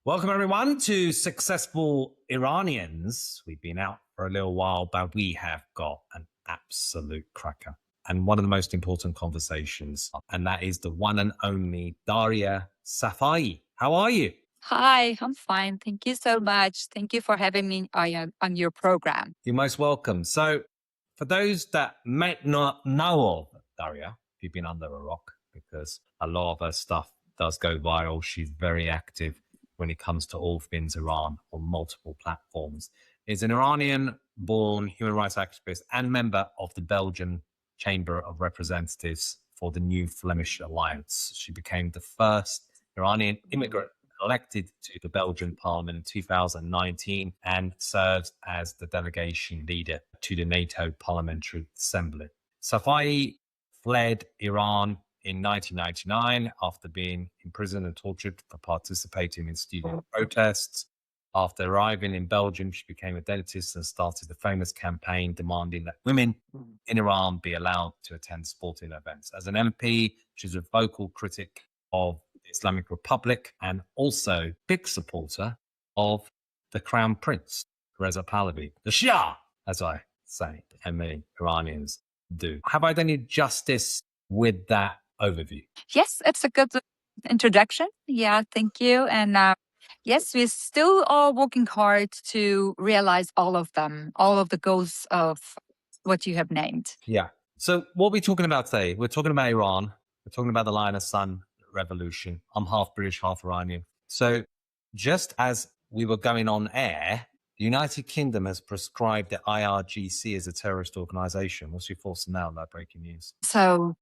Welcome, everyone, to Successful Iranians. We've been out for a little while, but we have got an absolute cracker and one of the most important conversations, and that is the one and only Daria Safai. How are you? Hi, I'm fine. Thank you so much. Thank you for having me on your program. You're most welcome. So, for those that might not know of Daria, you've been under a rock because a lot of her stuff does go viral. She's very active when it comes to all things Iran on multiple platforms. Is an Iranian-born human rights activist and member of the Belgian Chamber of Representatives for the New Flemish Alliance. She became the first Iranian immigrant elected to the Belgian parliament in 2019 and serves as the delegation leader to the NATO Parliamentary Assembly. Safai fled Iran in 1999 after being imprisoned and tortured for participating in student protests. After arriving in Belgium, she became a dentist and started the famous campaign demanding that women in Iran be allowed to attend sporting events. As an MP, she's a vocal critic of the Islamic Republic and also big supporter of the Crown Prince, Reza Pahlavi, the Shah, as I say, and many Iranians do. Have I done you justice with that overview? Yes, it's a good introduction. Yeah, thank you. And yes, we still are working hard to realize all of them, all of the goals of what you have named. Yeah. So what we're talking about today, we're talking about Iran. We're talking about the Lion of Sun revolution. I'm half British, half Iranian. So just as we were going on air, the United Kingdom has prescribed the IRGC as a terrorist organization. What's your thoughts on that breaking news? So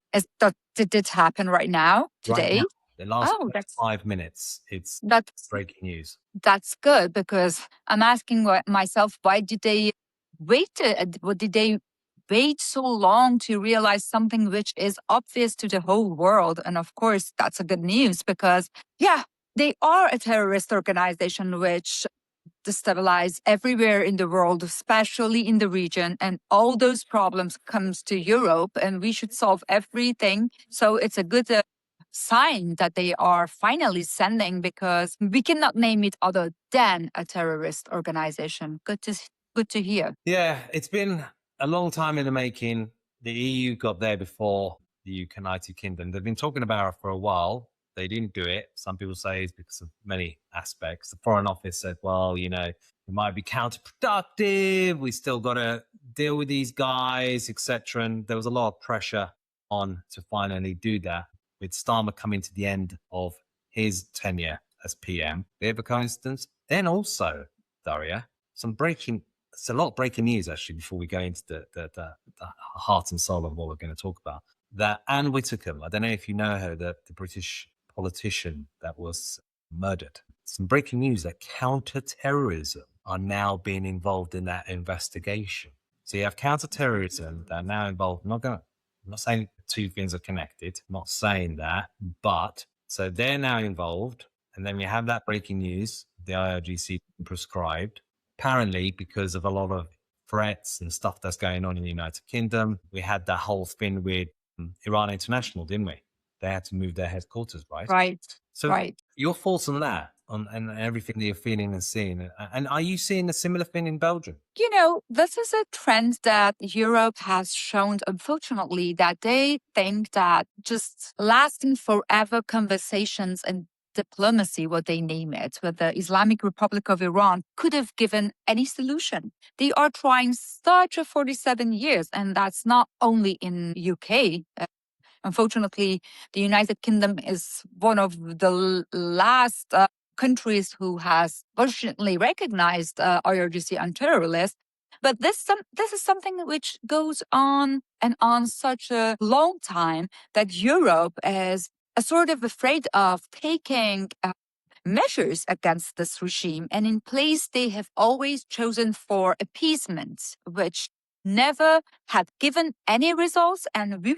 did it happen right now, today? Right now, the last Oh, that's 5 minutes, it's that's breaking news. that's good because I'm asking myself, why did they wait? What did they wait so long to realize something which is obvious to the whole world? And of course, that's a good news because, yeah, they are a terrorist organization which destabilize everywhere in the world, especially in the region. And all those problems comes to Europe, and we should solve everything. So it's a good sign that they are finally sending, because we cannot name it other than a terrorist organization. Good to hear. Yeah, it's been a long time in the making. The EU got there before the United Kingdom. They've been talking about it for a while. They didn't do it. Some people say it's because of many aspects. The Foreign Office said, well, it might be counterproductive. We still got to deal with these guys, etc. And there was a lot of pressure on to finally do that, with Starmer coming to the end of his tenure as PM. Bit of a coincidence. Then also, Daria, it's a lot of breaking news, actually, before we go into the heart and soul of what we're going to talk about. That Anne Whitcomb, I don't know if you know her, the British politician that was murdered. Some breaking news that counter-terrorism are now being involved in that investigation. So you have counter-terrorism that are now involved. I'm not saying the two things are connected. I'm not saying that. But so they're now involved. And then we have that breaking news, the IRGC prescribed. Apparently, because of a lot of threats and stuff that's going on in the United Kingdom, we had that whole thing with Iran International, didn't we? They had to move their headquarters, right? Right. So Right. your thoughts on that, and everything that you're feeling and seeing, and are you seeing a similar thing in Belgium? This is a trend that Europe has shown, unfortunately, that they think that just lasting forever conversations and diplomacy, what they name it, with the Islamic Republic of Iran could have given any solution. They are trying such a 47 years, and that's not only in UK. Unfortunately, the United Kingdom is one of the last countries who has fortunately recognized IRGC on terror list. But this is something which goes on and on such a long time that Europe is sort of afraid of taking measures against this regime. And in place, they have always chosen for appeasement, which never had given any results, and we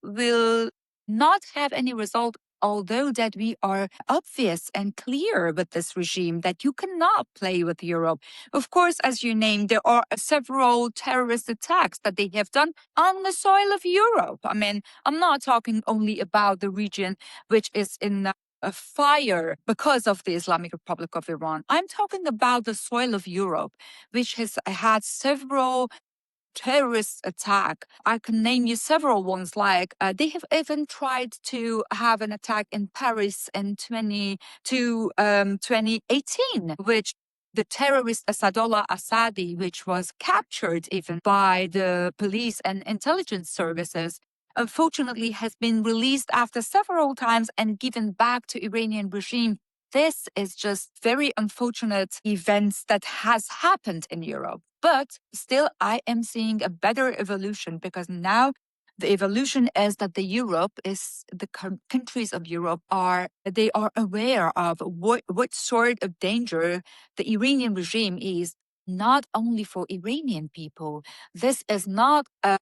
will not have any result, although that we are obvious and clear with this regime that you cannot play with Europe. Of course, as you named, there are several terrorist attacks that they have done on the soil of Europe. I mean, I'm not talking only about the region which is in a fire because of the Islamic Republic of Iran. I'm talking about the soil of Europe, which has had several terrorist attack. I can name you several ones, like they have even tried to have an attack in Paris in 2018, which the terrorist Asadullah Assadi, which was captured even by the police and intelligence services, unfortunately has been released after several times and given back to Iranian regime. This is just very unfortunate events that has happened in Europe. But still, I am seeing a better evolution, because now the evolution is that the countries of Europe they are aware of what sort of danger the Iranian regime is, not only for Iranian people. This is not a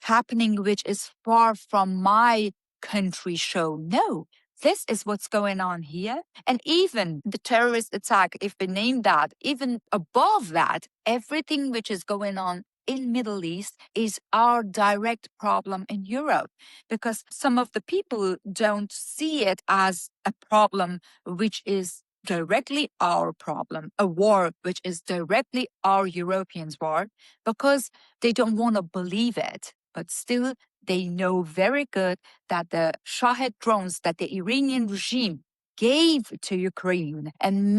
happening which is far from my country show. No, this is what's going on here. And even the terrorist attack, if we name that, even above that, everything which is going on in Middle East is our direct problem in Europe, because some of the people don't see it as a problem which is directly our problem, a war which is directly our Europeans' war, because they don't want to believe it. But still, they know very good that the Shahed drones that the Iranian regime gave to Ukraine and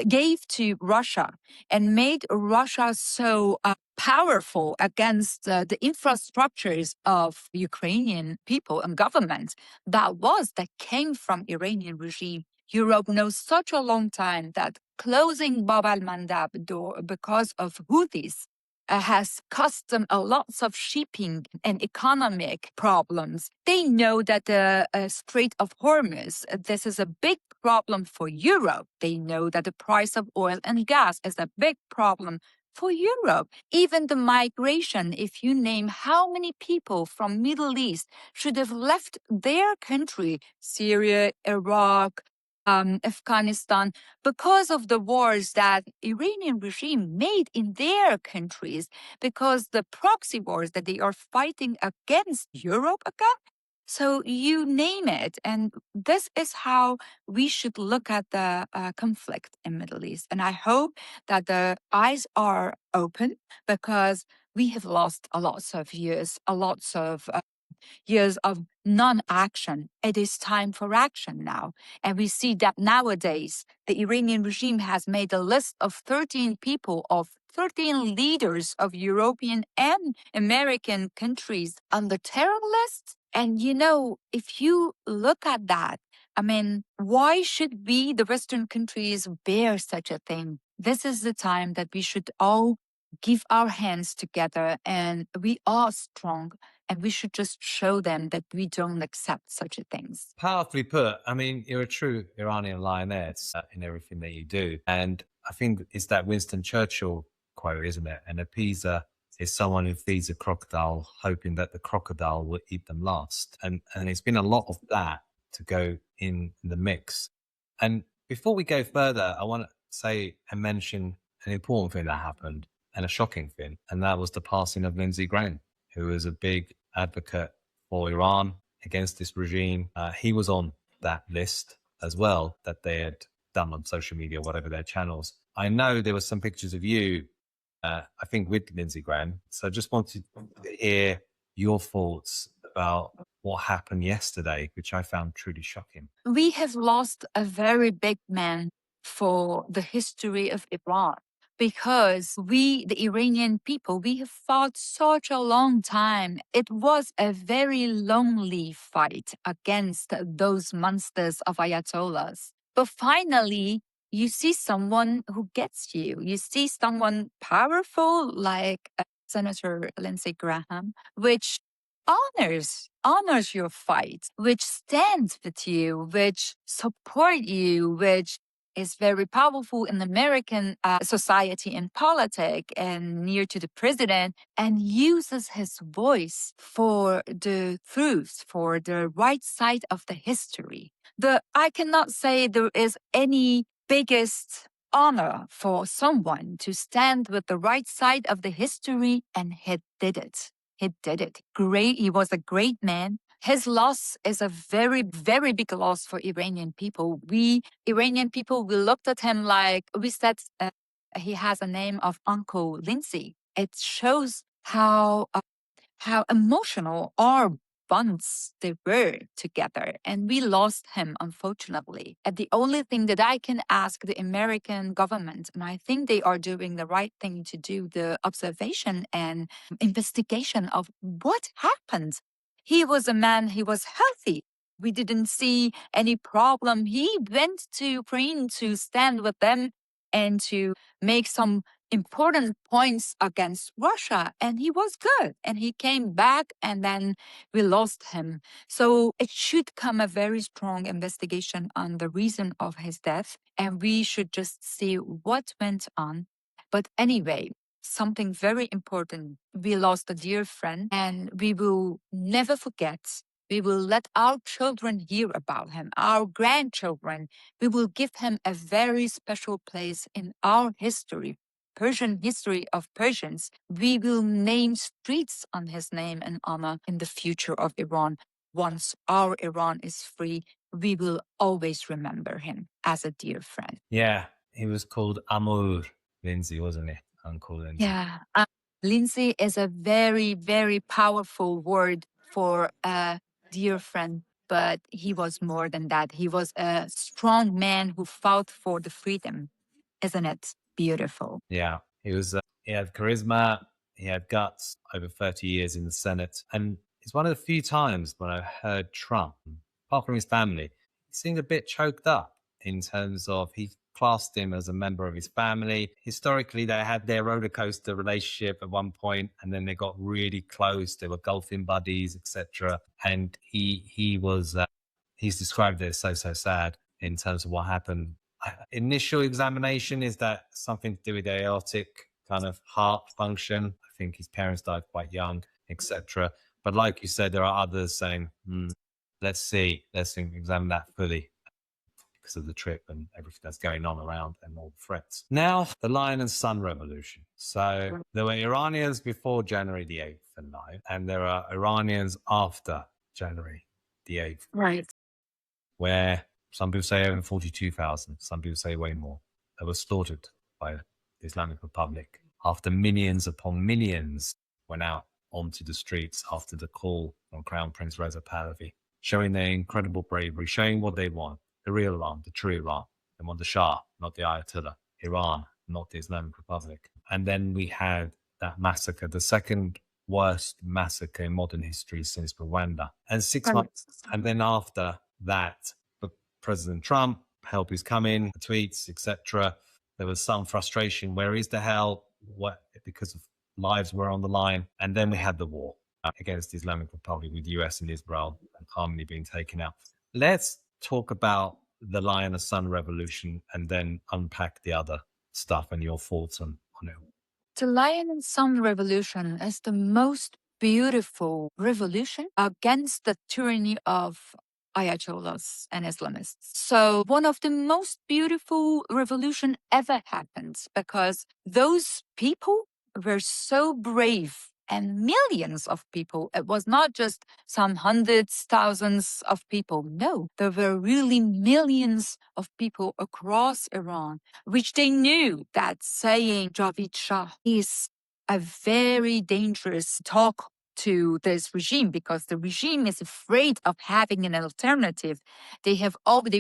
gave to Russia and made Russia so powerful against the infrastructures of Ukrainian people and government that came from Iranian regime. Europe knows such a long time that closing Bab al-Mandab door because of Houthis has cost them a lots of shipping and economic problems. They know that the Strait of Hormuz, this is a big problem for Europe. They know that the price of oil and gas is a big problem for Europe. Even the migration, if you name how many people from Middle East should have left their country, Syria, Iraq, Afghanistan, because of the wars that Iranian regime made in their countries, because the proxy wars that they are fighting against Europe again. So you name it. And this is how we should look at the conflict in Middle East. And I hope that the eyes are open, because we have lost a lots of years, years of non-action. It is time for action now. And we see that nowadays, the Iranian regime has made a list of 13 people, of 13 leaders of European and American countries on the terror list. And if you look at that, I mean, why should we, the Western countries, bear such a thing? This is the time that we should all give our hands together, and we are strong, and we should just show them that we don't accept such a things. Powerfully put. I mean, you're a true Iranian lioness in everything that you do. And I think it's that Winston Churchill quote, isn't it? An appeaser is someone who feeds a crocodile, hoping that the crocodile will eat them last. And it's been a lot of that to go in the mix. And before we go further, I want to say and mention an important thing that happened, and a shocking thing. And that was the passing of Lindsey Graham, who was a big advocate for Iran against this regime. He was on that list as well that they had done on social media, whatever their channels. I know there were some pictures of you, I think, with Lindsey Graham. So I just wanted to hear your thoughts about what happened yesterday, which I found truly shocking. We have lost a very big man for the history of Iran, because we, the Iranian people, we have fought such a long time. It was a very lonely fight against those monsters of Ayatollahs. But finally, you see someone who gets you. You see someone powerful like Senator Lindsey Graham, which honors your fight, which stands with you, which support you, which is very powerful in American society and politics and near to the president, and uses his voice for the truth, for the right side of the history. I cannot say there is any biggest honor for someone to stand with the right side of the history, and he did it. He did it. Great. He was a great man, his loss is a very, very big loss for Iranian people. Iranian people, we looked at him like we said he has a name of Uncle Lindsay. It shows how emotional our bonds they were together, and we lost him, unfortunately. And the only thing that I can ask the American government, and I think they are doing the right thing to do the observation and investigation of what happened. He was a man, he was healthy. We didn't see any problem. He went to Ukraine to stand with them and to make some important points against Russia, and he was good. And he came back, and then we lost him. So it should come a very strong investigation on the reason of his death, and we should just see what went on. But anyway, something very important. We lost a dear friend, and we will never forget. We will let our children hear about him, our grandchildren. We will give him a very special place in our history, Persian history of Persians. We will name streets on his name and honor in the future of Iran. Once our Iran is free, we will always remember him as a dear friend. Yeah, he was called Amur Lindsay, wasn't he? Uncle Lindsay. Yeah. Lindsay is a very, very powerful word for a dear friend, but he was more than that. He was a strong man who fought for the freedom. Isn't it beautiful? Yeah, he had charisma, he had guts, over 30 years in the Senate. And it's one of the few times when I heard Trump, apart from his family, he seemed a bit choked up in terms of he classed him as a member of his family. Historically, they had their roller coaster relationship at one point, and then they got really close. They were golfing buddies, etc. And he's described it as so sad in terms of what happened. Initial examination is that something to do with aortic kind of heart function. I think his parents died quite young, etc. But like you said, there are others saying, let's examine that fully because of the trip and everything that's going on around and all the threats. Now, the Lion and Sun Revolution. So there were Iranians before January the 8th and 9th, and there are Iranians after January the 8th. Right. Where some people say over 42,000, some people say way more, that were slaughtered by the Islamic Republic after millions upon millions went out onto the streets after the call on Crown Prince Reza Pahlavi, showing their incredible bravery, showing what they want, the real Iran, the true Iran. They want the Shah, not the Ayatollah, Iran, not the Islamic Republic. And then we had that massacre, the second worst massacre in modern history since Rwanda. And 6 months, and then after that, President Trump, help is coming, tweets, etc. There was some frustration. Where is the help? What? Because of lives were on the line. And then we had the war against the Islamic Republic with the US and Israel and Harmony being taken out. Let's talk about the Lion and Sun Revolution and then unpack the other stuff and your thoughts on it. The Lion and Sun Revolution is the most beautiful revolution against the tyranny of Ayatollahs and Islamists. So one of the most beautiful revolution ever happened because those people were so brave, and millions of people. It was not just some hundreds, thousands of people. No, there were really millions of people across Iran, which they knew that saying Javid Shah is a very dangerous talk to this regime because the regime is afraid of having an alternative. They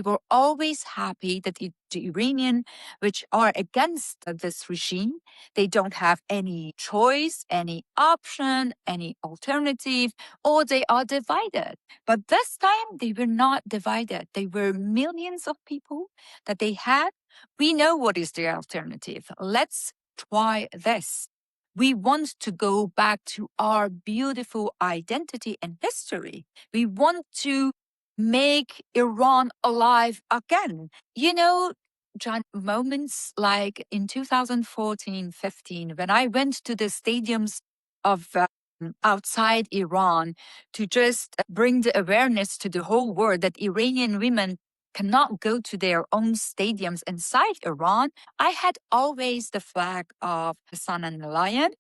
were always happy that the Iranian, which are against this regime, they don't have any choice, any option, any alternative, or they are divided. But this time they were not divided. They were millions of people that they had. We know what is the alternative. Let's try this. We want to go back to our beautiful identity and history. We want to make Iran alive again. You know, John, moments like in 2014-15, when I went to the stadiums of outside Iran to just bring the awareness to the whole world that Iranian women cannot go to their own stadiums inside Iran, I had always the flag of the sun and the lion.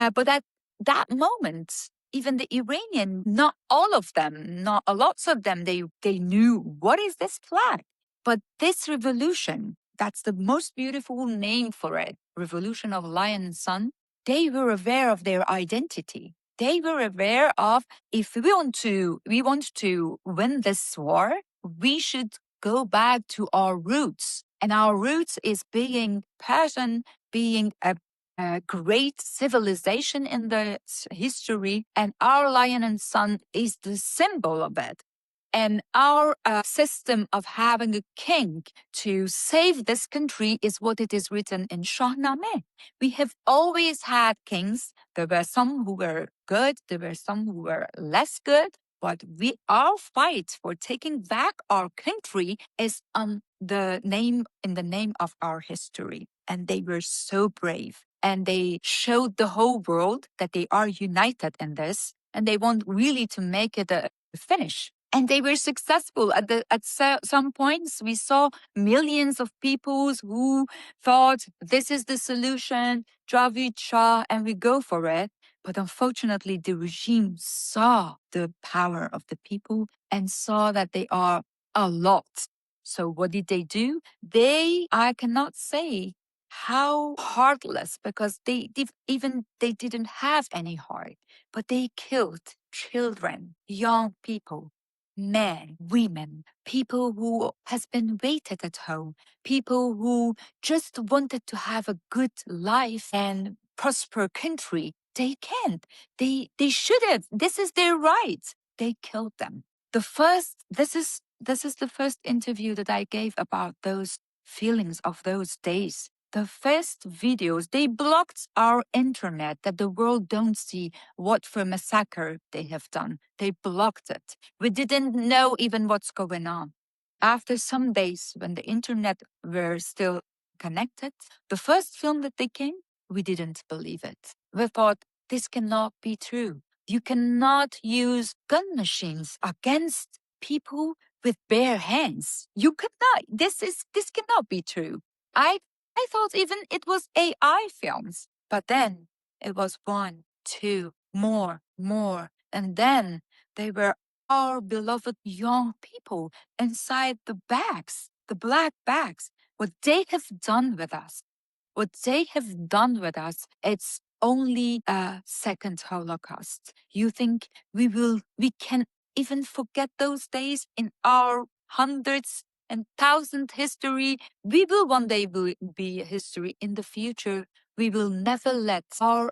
But at that moment, even the Iranian, not all of them, not a lots of them, they knew what is this flag. But this revolution, that's the most beautiful name for it, Revolution of Lion and Sun, they were aware of their identity. They were aware of, if we want to win this war, we should go back to our roots. And our roots is being Persian, being a great civilization in the history, and our lion and sun is the symbol of it. And our system of having a king to save this country is what it is written in Shahnameh. We have always had kings. There were some who were good, there were some who were less good, but our fight for taking back our country is in the name of our history. And they were so brave. And they showed the whole world that they are united in this, and they want really to make it a finish. And they were successful. At some points, we saw millions of people who thought this is the solution, Javid Shah, and we go for it. But unfortunately, the regime saw the power of the people and saw that they are a lot. So what did they do? I cannot say how heartless, because they didn't have any heart, but they killed children, young people, men, women, people who has been waited at home, people who just wanted to have a good life and prosper country. They can't. They should have. This is their right. They killed them. This is the first interview that I gave about those feelings of those days. The first videos, they blocked our internet that the world don't see what for massacre they have done. They blocked it. We didn't know even what's going on. After some days, when the internet were still connected, the first film that they came, we didn't believe it. We thought, this cannot be true. You cannot use gun machines against people with bare hands. You could not. This cannot be true. I thought even it was AI films, but then it was one, two, more, and then they were our beloved young people inside the bags, the black bags. What they have done with us, it's only a second Holocaust. You think we can even forget those days in our hundreds and thousand history? We will one day be history in the future. We will never let our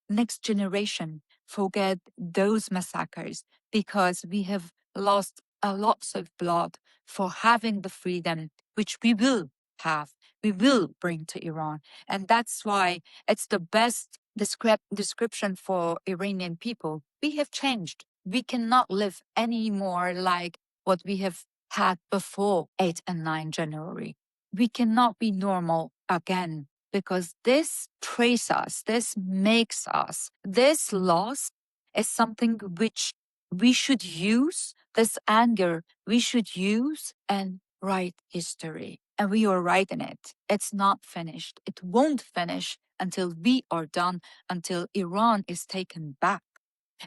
next generation forget those massacres, because we have lost a lot of blood for having the freedom which we will have, we will bring to Iran. And that's why it's the best description for Iranian people. We have changed. We cannot live anymore like what we have had before 8 and 9 January. We cannot be normal again, because this traces us, this makes us. This loss is something which we should use, this anger, we should use and write history. And we are writing it. It's not finished. It won't finish until we are done, until Iran is taken back.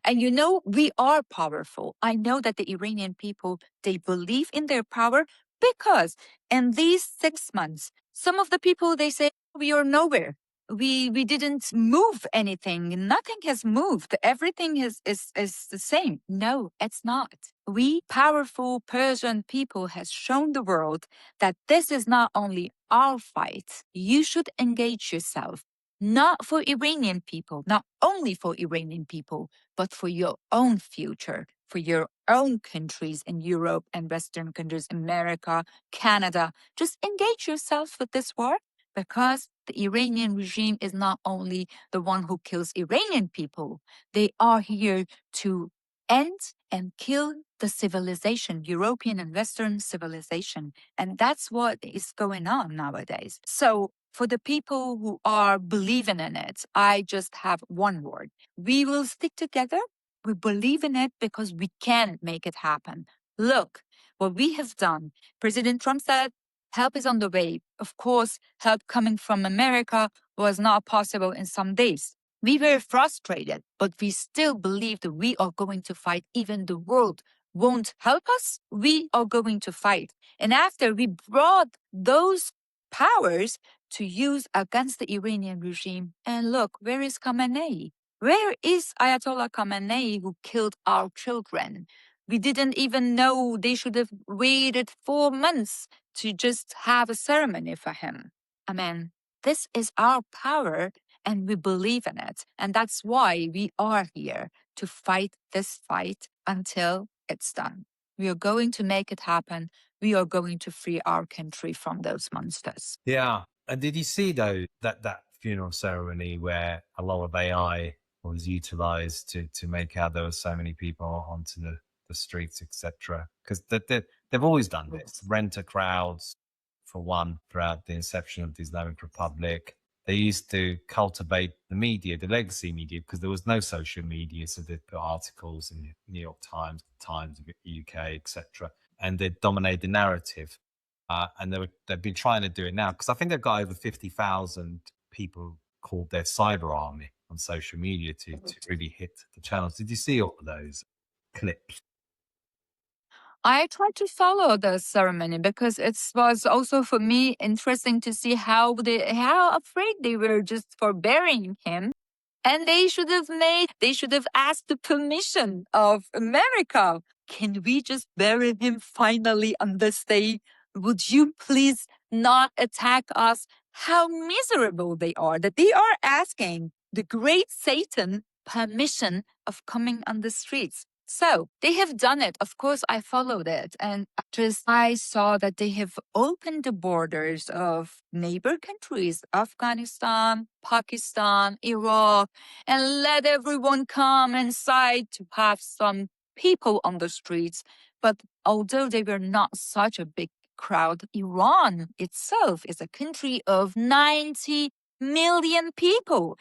And we are powerful. I know that the Iranian people, they believe in their power, because in these 6 months, some of the people, they say, we are nowhere. We didn't move anything. Nothing has moved. Everything is the same. No, it's not. We powerful Persian people has shown the world that this is not only our fight. You should engage yourself, not for Iranian people, not only for Iranian people, but for your own future, for your own countries in Europe and Western countries, America, Canada. Just engage yourself with this war, because the Iranian regime is not only the one who kills Iranian people, they are here to end and kill the civilization, European and Western civilization. And that's what is going on nowadays. So for the people who are believing in it, I just have one word. We will stick together. We believe in it because we can make it happen. Look what we have done. President Trump said, help is on the way. Of course, help coming from America was not possible in some days. We were frustrated, but we still believed we are going to fight. Even the world won't help us, we are going to fight. And after we brought those powers to use against the Iranian regime, and look, where is Khamenei? Where is Ayatollah Khamenei who killed our children? We didn't even know. They should have waited 4 months to just have a ceremony for him. I mean, this is our power and we believe in it. And that's why we are here to fight this fight until it's done. We are going to make it happen. We are going to free our country from those monsters. Yeah. And did you see though that funeral ceremony where a lot of AI was utilized to make out there were so many people onto the streets, etc.? Because they've always done this. Rent-a crowds, for one, throughout the inception of the Islamic Republic. They used to cultivate the media, the legacy media, because there was no social media. So they put articles in the New York Times, Times of the UK, etc. And they dominate the narrative. And they've been trying to do it now because I think they've got over 50,000 people called their cyber army on social media to really hit the channels. Did you see all of those clips? I tried to follow the ceremony because it was also for me interesting to see how afraid they were just for burying him. And they should have asked the permission of America. Can we just bury him finally on this day? Would you please not attack us? How miserable they are that they are asking the great Satan permission of coming on the streets. So they have done it. Of course, I followed it. And I saw that they have opened the borders of neighbor countries, Afghanistan, Pakistan, Iraq, and let everyone come inside to have some people on the streets. But although they were not such a big crowd, Iran itself is a country of 90 million people.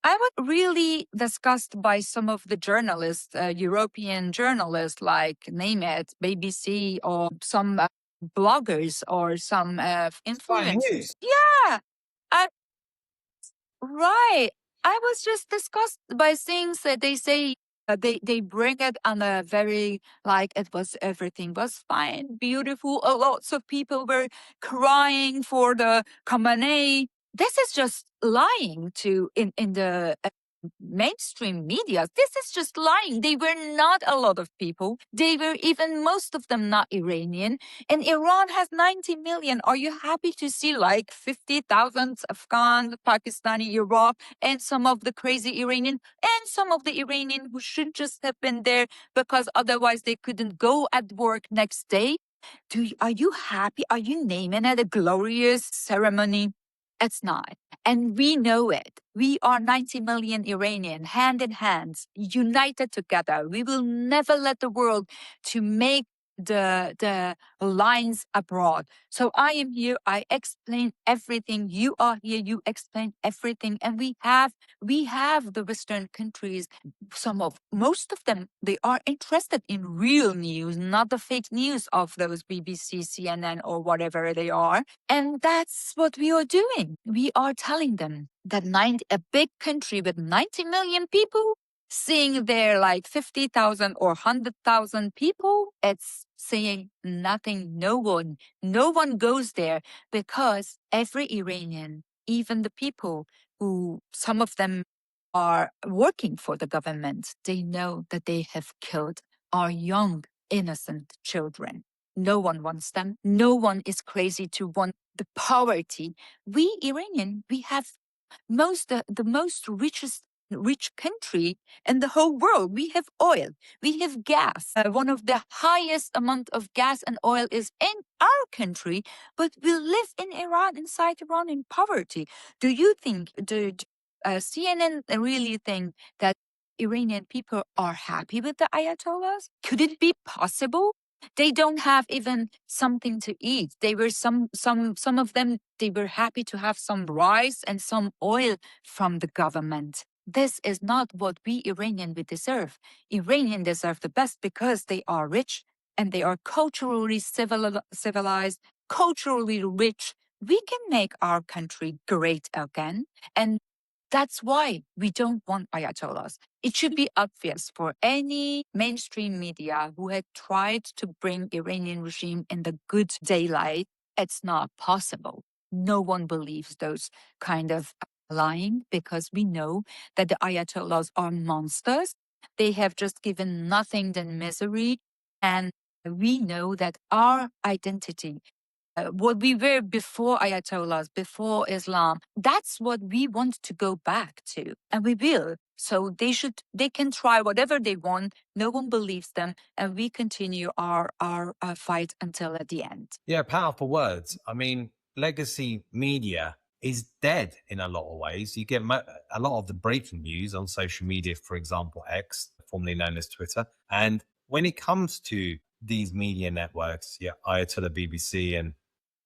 I was really discussed by some of the journalists, European journalists, like name it, BBC, or some bloggers, or some influencers. Yeah, I, right. I was just disgusted by things that they say. They bring it on a very like it was everything was fine, beautiful. Lots of people were crying for the Khamenei. This is just lying to in the mainstream media. This is just lying. They were not a lot of people. They were even most of them not Iranian. And Iran has 90 million. Are you happy to see like 50,000 Afghan, Pakistani, Iraq, and some of the crazy Iranian, and some of the Iranian who should just have been there because otherwise they couldn't go at work next day? Are you happy? Are you naming it a glorious ceremony? It's not. And we know it. We are 90 million Iranian, hand in hand, united together. We will never let the world to make the lines abroad. So I am here. I explain everything. You are here. You explain everything. And we have the Western countries. Most of them, they are interested in real news, not the fake news of those BBC, CNN, or whatever they are. And that's what we are doing. We are telling them that a big country with 90 million people, seeing there like 50,000 or 100,000 people, it's saying nothing. No one goes there because every Iranian, even the people who, some of them are working for the government, they know that they have killed our young, innocent children. No one wants them. No one is crazy to want the poverty. We Iranian, we have the most rich country in the whole world. We have oil, we have gas. One of the highest amount of gas and oil is in our country, but we live in Iran, inside Iran, in poverty. Do you think CNN really think that Iranian people are happy with the Ayatollahs? Could it be possible? They don't have even something to eat. They were some of them, they were happy to have some rice and some oil from the government. This is not what we Iranian we deserve. Iranian deserve the best because they are rich and they are culturally civilized, culturally rich. We can make our country great again. And That's why we don't want ayatollahs. It should be obvious for any mainstream media who had tried to bring Iranian regime in the good daylight. It's not possible. No one believes those kind of lying, because we know that the ayatollahs are monsters. They have just given nothing than misery. And we know that our identity, what we were before ayatollahs, before Islam, that's what we want to go back to, and we will. So they can try whatever they want. No one believes them, and we continue our fight until at the end. Yeah, powerful words. I mean, legacy media is dead in a lot of ways. You get a lot of the breaking news on social media, for example, X, formerly known as Twitter. And when it comes to these media networks, yeah, Ayatollah BBC and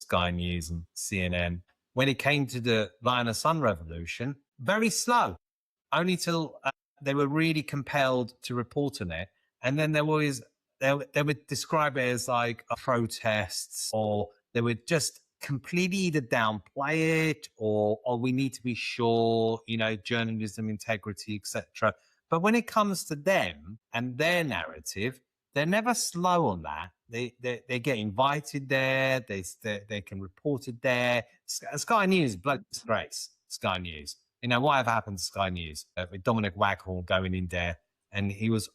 Sky News and CNN, when it came to the Lion and Sun revolution, very slow, only till they were really compelled to report on it. And then there was they would describe it as like protests, or they would just completely either downplay it, or we need to be sure, journalism integrity, etc. But when it comes to them and their narrative, they're never slow on that. They get invited there. They can report it there. Sky News, bloody disgrace. Sky News. What have happened to Sky News with Dominic Waghorn going in there, and he was,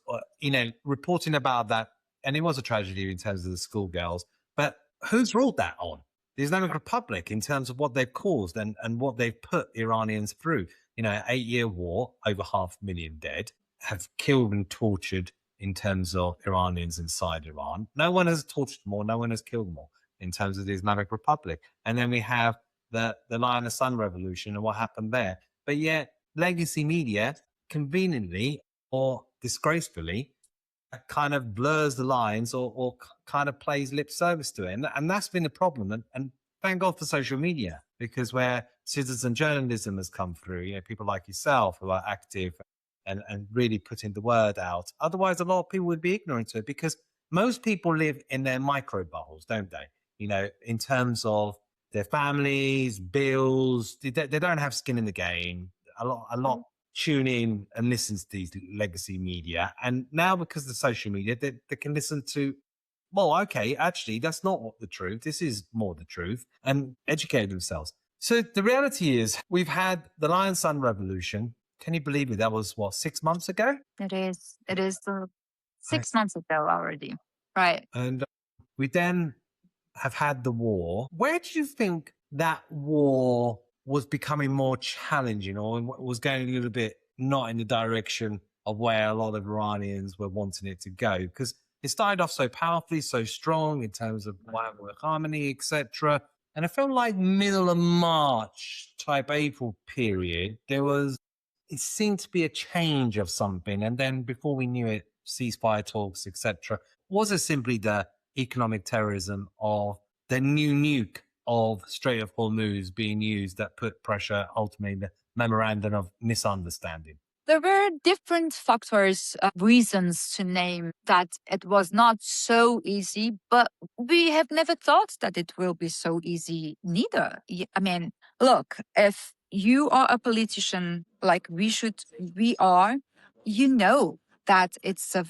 reporting about that, and it was a tragedy in terms of the schoolgirls. But who brought that on? The Islamic Republic, in terms of what they've caused and what they've put Iranians through. 8-year war, over 500,000 dead, have killed and tortured in terms of Iranians inside Iran. No one has tortured more, no one has killed more in terms of the Islamic Republic. And then we have the Lion and Sun revolution and what happened there. But yet, legacy media, conveniently or disgracefully, kind of blurs the lines or kind of plays lip service to it. And that's been a problem. And thank God for social media, because where citizen journalism has come through, people like yourself who are active and really putting the word out. Otherwise, a lot of people would be ignorant to it, because most people live in their micro bubbles, don't they? In terms of their families, bills, they don't have skin in the game. A lot tune in and listen to these legacy media. And now, because of the social media, they can listen to, well, okay, actually, that's not the truth. This is more the truth, and educate themselves. So the reality is, we've had the Lion Sun revolution. Can you believe it? That was, 6 months ago? It is 6 months ago already. Right. And we then have had the war. Where do you think that war was becoming more challenging, or was going a little bit not in the direction of where a lot of Iranians were wanting it to go? Because it started off so powerfully, so strong in terms of harmony, etc. And I felt like middle of March type April period, it seemed to be a change of something. And then before we knew it, ceasefire talks, etc. Was it simply the economic terrorism of the new nuke of Strait of Hormuz being used that put pressure, ultimately the memorandum of misunderstanding? There were different factors, reasons to name that it was not so easy, but we have never thought that it will be so easy neither. I mean, look, if you are a politician like we are, you know that it's a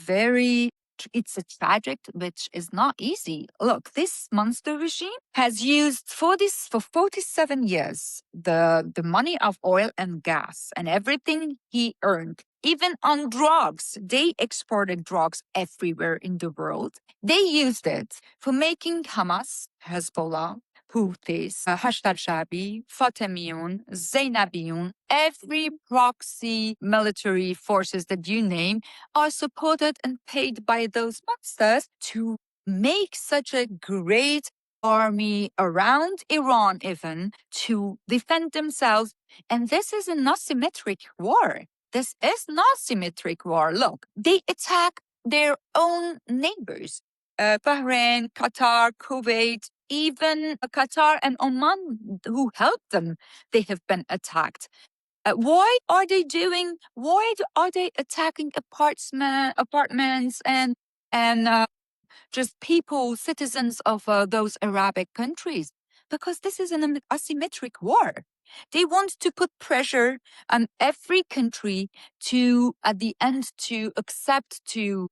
tragic, which is not easy. Look, this monster regime has used for 47 years the money of oil and gas and everything he earned, even on drugs. They exported drugs everywhere in the world. They used it for making Hamas, Hezbollah, Houthis, Hashtar Shabi, Fatemiyun, Zainabiyun, every proxy military forces that you name are supported and paid by those monsters to make such a great army around Iran, even to defend themselves. And this is an asymmetric war. This is not symmetric war. Look, they attack their own neighbors. Bahrain, Qatar, Kuwait, even Qatar and Oman, who helped them, they have been attacked. Why are they attacking apartments and just people, citizens of those Arabic countries? Because this is an asymmetric war. They want to put pressure on every country to, at the end, to accept, to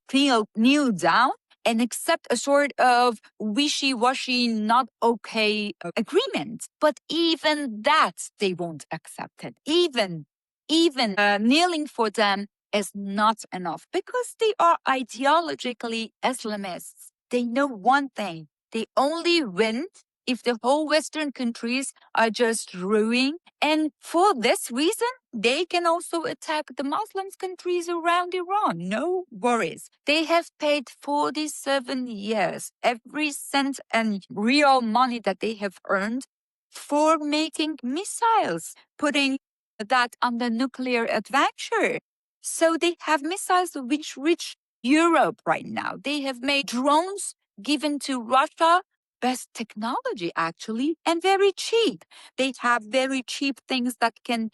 kneel down and accept a sort of wishy-washy, not okay agreement. But even that, they won't accept it. Even kneeling for them is not enough because they are ideologically Islamists. They know one thing. They only win if the whole Western countries are just ruining. And for this reason, they can also attack the Muslim countries around Iran. No worries. They have paid 47 years, every cent and real money that they have earned for making missiles, putting that on the nuclear adventure. So they have missiles which reach Europe right now. They have made drones given to Russia, best technology actually, and very cheap. They have very cheap things that can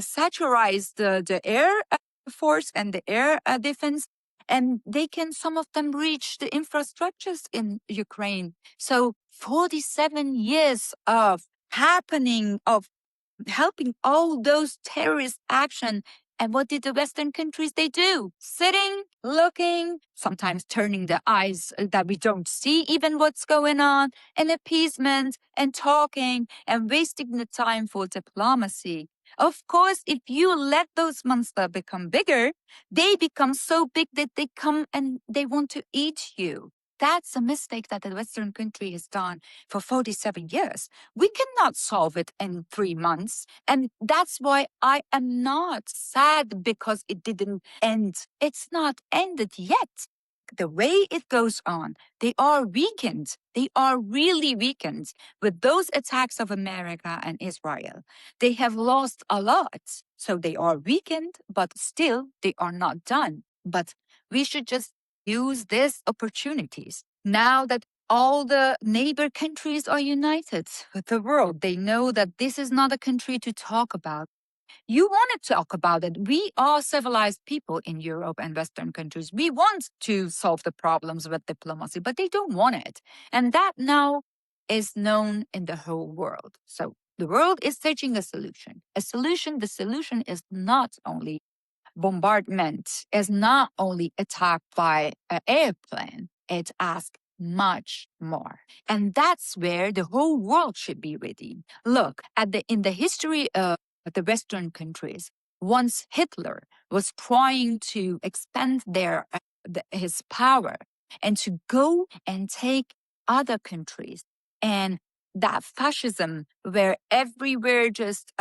satirize the air force and the air defense, and they can, some of them, reach the infrastructures in Ukraine. So 47 years of happening, of helping all those terrorist action. And what did the Western countries they do? Sitting, looking, sometimes turning their eyes that we don't see even what's going on, and appeasement and talking and wasting the time for diplomacy. Of course, if you let those monsters become bigger, they become so big that they come and they want to eat you. That's a mistake that the Western country has done for 47 years. We cannot solve it in 3 months. And that's why I am not sad because it didn't end. It's not ended yet. The way it goes on, they are weakened. They are really weakened with those attacks of America and Israel. They have lost a lot. So they are weakened, but still they are not done. But we should just use these opportunities now that all the neighbor countries are united with the world. They know that this is not a country to talk about. You want to talk about it. We are civilized people in Europe and Western countries. We want to solve the problems with diplomacy, but they don't want it. And that now is known in the whole world. So the world is searching a solution. The solution is not only bombardment, is not only attack by an airplane. It asks much more. And that's where the whole world should be ready. Look, in the history of the Western countries, once Hitler was trying to expand his power and to go and take other countries, and that fascism were everywhere, just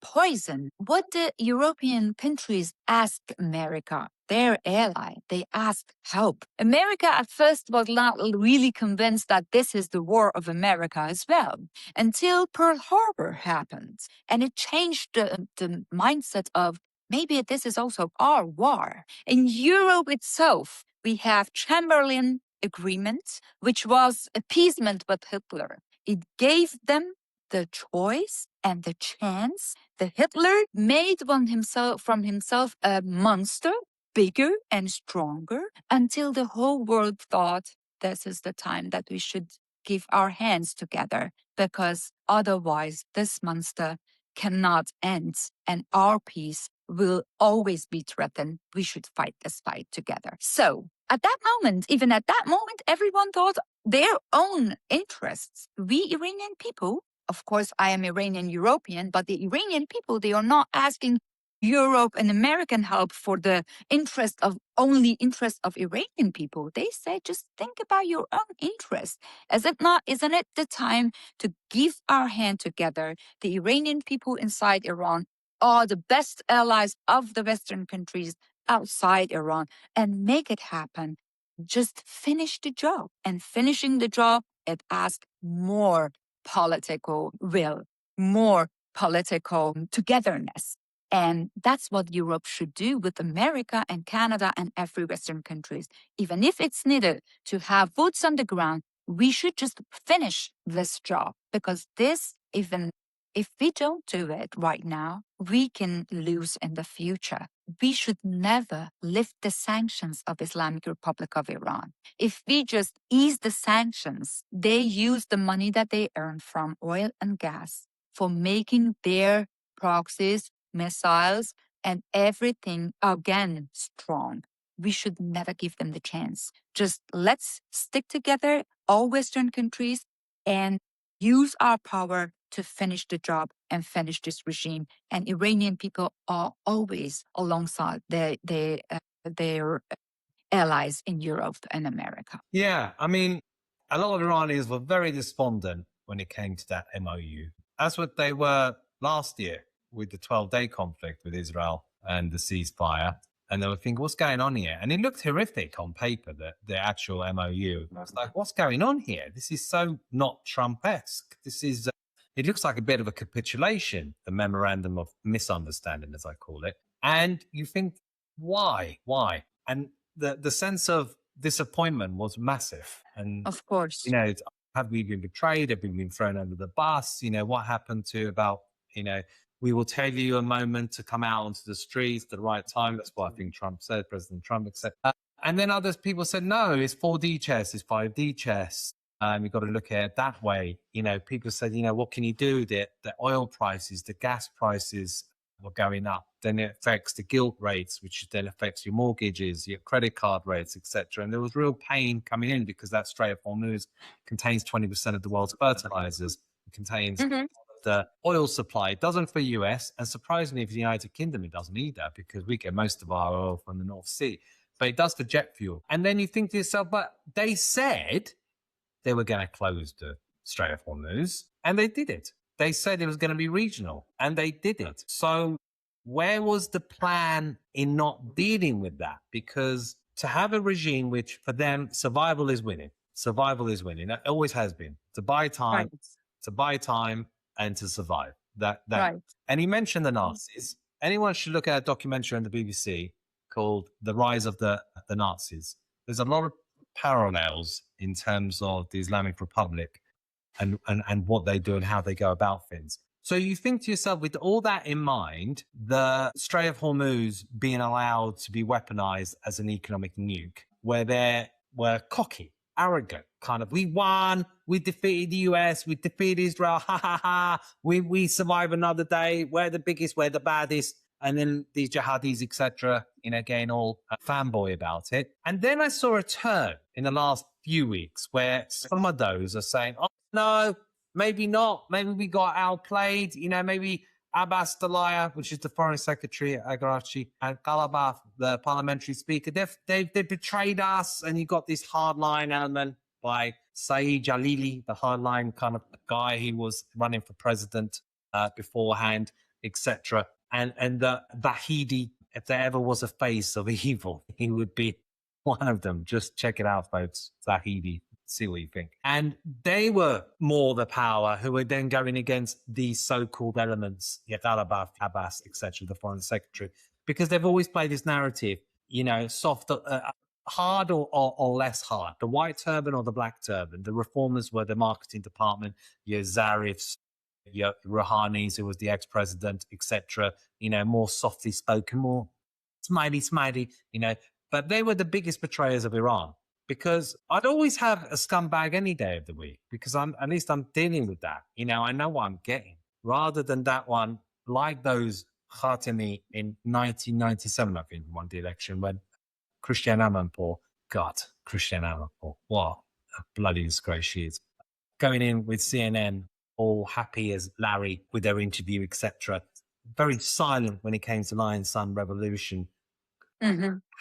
poison. What the European countries asked America, their ally, they asked help. America at first was not really convinced that this is the war of America as well, until Pearl Harbor happened. And it changed the mindset of maybe this is also our war. In Europe itself, we have Chamberlain Agreement, which was appeasement with Hitler. It gave them the choice and the chance. The Hitler made from himself a monster, bigger and stronger, until the whole world thought this is the time that we should give our hands together, because otherwise this monster cannot end and our peace will always be threatened. We should fight this fight together. So at that moment, even at that moment, everyone thought their own interests. We Iranian people, of course, I am Iranian European, but the Iranian people, they are not asking Europe and American help for the interest of Iranian people. They say, just think about your own interest. Isn't it the time to give our hand together? The Iranian people inside Iran are the best allies of the Western countries outside Iran, and make it happen. Just finish the job. And finishing the job, it asks more political will, more political togetherness. And that's what Europe should do with America and Canada and every Western countries. Even if it's needed to have boots on the ground, we should just finish this job, because even if we don't do it right now, we can lose in the future. We should never lift the sanctions of Islamic Republic of Iran. If we just ease the sanctions, they use the money that they earn from oil and gas for making their proxies, missiles, and everything again strong. We should never give them the chance. Just let's stick together, all Western countries, and use our power to finish the job and finish this regime. And Iranian people are always alongside their allies in Europe and America. Yeah, I mean, a lot of Iranians were very despondent when it came to that MOU. That's what they were last year with the 12-day conflict with Israel and the ceasefire. And they were thinking, what's going on here? And it looked horrific on paper, the actual MOU. I was like, what's going on here? This is so not Trump-esque. This is, it looks like a bit of a capitulation, the memorandum of misunderstanding, as I call it. And you think, why? And the sense of disappointment was massive. And, Of course. you know, have we been betrayed? Have we been thrown under the bus? You know, what happened to about, you know, we will tell you a moment to come out onto the streets at the right time. That's what I think Trump said, President Trump said. And then others people said, no, it's 4D chess, it's 5D chess. You've got to look at it that way. You know, people said, you know, what can you do? The oil prices, the gas prices were going up. Then it affects the gilt rates, which then affects your mortgages, your credit card rates, etc. And there was real pain coming in because that Strait of Hormuz contains 20% of the world's fertilizers. It contains the oil supply. It doesn't for the US, and surprisingly for the United Kingdom, it doesn't either because we get most of our oil from the North Sea. But it does for jet fuel. And then you think to yourself, but they said they were going to close the Strait of Hormuz, and they did it. They said it was going to be regional, and they did it. So where was the plan in not dealing with that? Because to have a regime which for them, survival is winning. Survival is winning. It always has been. To buy time, and to survive. Right. And he mentioned the Nazis. Anyone should look at a documentary on the BBC called The Rise of the Nazis. There's a lot of parallels in terms of the Islamic Republic and what they do and how they go about things. So you think to yourself, with all that in mind, the Strait of Hormuz being allowed to be weaponized as an economic nuke, where they were cocky, arrogant, kind of, we won, we defeated the US, we defeated Israel, ha ha ha, we survive another day, we're the biggest, we're the baddest. And then these jihadis, etc., you know, getting all fanboy about it. And then I saw a turn in the last few weeks where some of those are saying, oh, no, maybe not. Maybe we got outplayed. You know, maybe Abbas Dalaya, which is the foreign secretary at Agarachi, and Galabaf, the parliamentary speaker, they betrayed us. And you got this hardline element by Saeed Jalili, the hardline kind of guy who was running for president beforehand, etc. And the Bahidi, if there ever was a face of evil, he would be one of them. Just check it out, folks. Zahidi, see what you think. And they were more the power who were then going against these so-called elements, Yatalabaf, Abbas, etc., the foreign secretary, because they've always played this narrative, you know, soft, hard or less hard, the white turban or the black turban. The reformers were the marketing department, your Zarifs, your Rouhani's, who was the ex-president, etc., you know, more softly spoken, more smiley, you know, but they were the biggest betrayers of Iran because I'd always have a scumbag any day of the week because at least I'm dealing with that. You know, I know what I'm getting rather than that one, like those Khatami in 1997, I think, won the election when Christiane Amanpour, what a bloody disgrace she is, going in with CNN, all happy as Larry with their interview, etc. Very silent when it came to Lion Sun Revolution.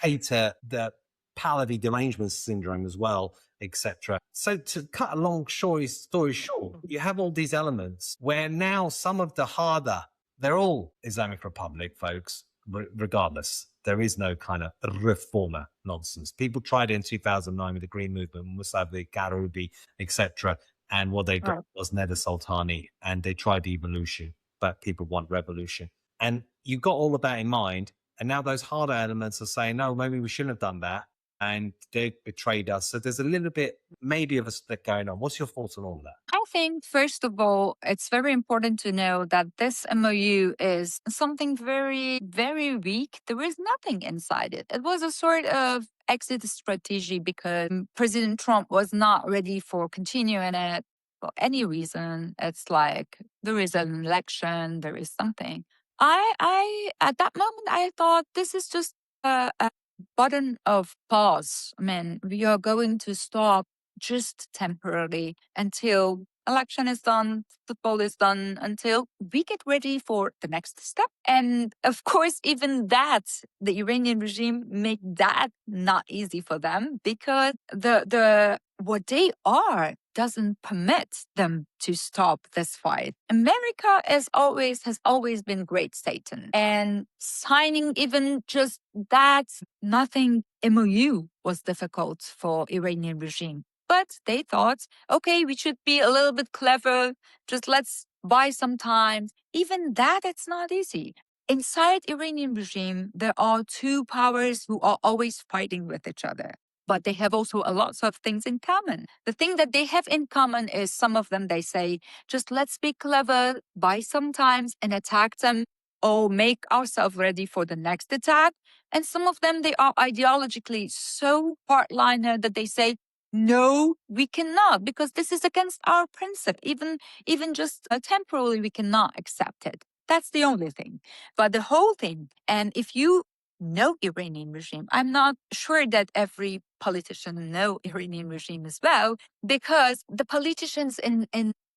Hater, the Pahlavi derangement syndrome as well, etc. So to cut a long story short, you have all these elements where now some of the harder, they're all Islamic Republic folks, regardless. There is no kind of reformer nonsense. People tried it in 2009 with the Green Movement, Musavi, Garubi, etc. And what they got was Neda Sultani, and they tried evolution, but people want revolution. And you got all of that in mind. And now those harder elements are saying, no, maybe we shouldn't have done that. And they betrayed us. So there's a little bit, maybe, of a split going on. What's your thoughts on all of that? I think, first of all, it's very important to know that this MOU is something very, very weak. There is nothing inside it. It was a sort of exit strategy because President Trump was not ready for continuing it for any reason. It's like there is an election, there is something. At that moment, I thought this is just a button of pause. I mean, we are going to stop just temporarily until election is done, football is done, until we get ready for the next step. And of course, even that, the Iranian regime make that not easy for them because the what they are doesn't permit them to stop this fight. America has always been great Satan. And signing even just that nothing MOU was difficult for Iranian regime. But they thought, okay, we should be a little bit clever. Just let's buy some time. Even that, it's not easy. Inside Iranian regime, there are two powers who are always fighting with each other. But they have also a lot of things in common. The thing that they have in common is some of them, they say, just let's be clever, buy some time and attack them or make ourselves ready for the next attack. And some of them, they are ideologically so hardliner that they say, no, we cannot, because this is against our principle. Even just temporarily, we cannot accept it. That's the only thing. But the whole thing, and if you know Iranian regime, I'm not sure that every politician know Iranian regime as well, because the politicians in